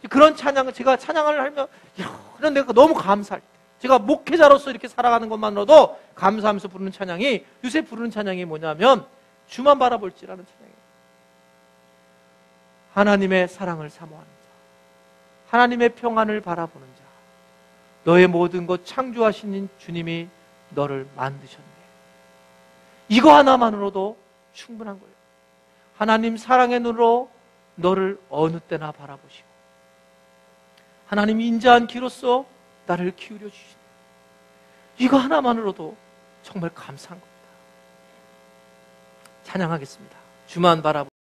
S1: 그런 찬양을 제가 찬양을 하면 이런 내가 너무 감사할 때, 제가 목회자로서 이렇게 살아가는 것만으로도 감사하면서 부르는 찬양이, 요새 부르는 찬양이 뭐냐면 주만 바라볼지라는 찬양이에요. 하나님의 사랑을 사모하는 자, 하나님의 평안을 바라보는 자, 너의 모든 것 창조하신 주님이 너를 만드셨네. 이거 하나만으로도 충분한 거예요. 하나님 사랑의 눈으로 너를 어느 때나 바라보시고 하나님 인자한 귀로써 나를 기울여 주시네. 이거 하나만으로도 정말 감사한 겁니다. 찬양하겠습니다. 주만 바라보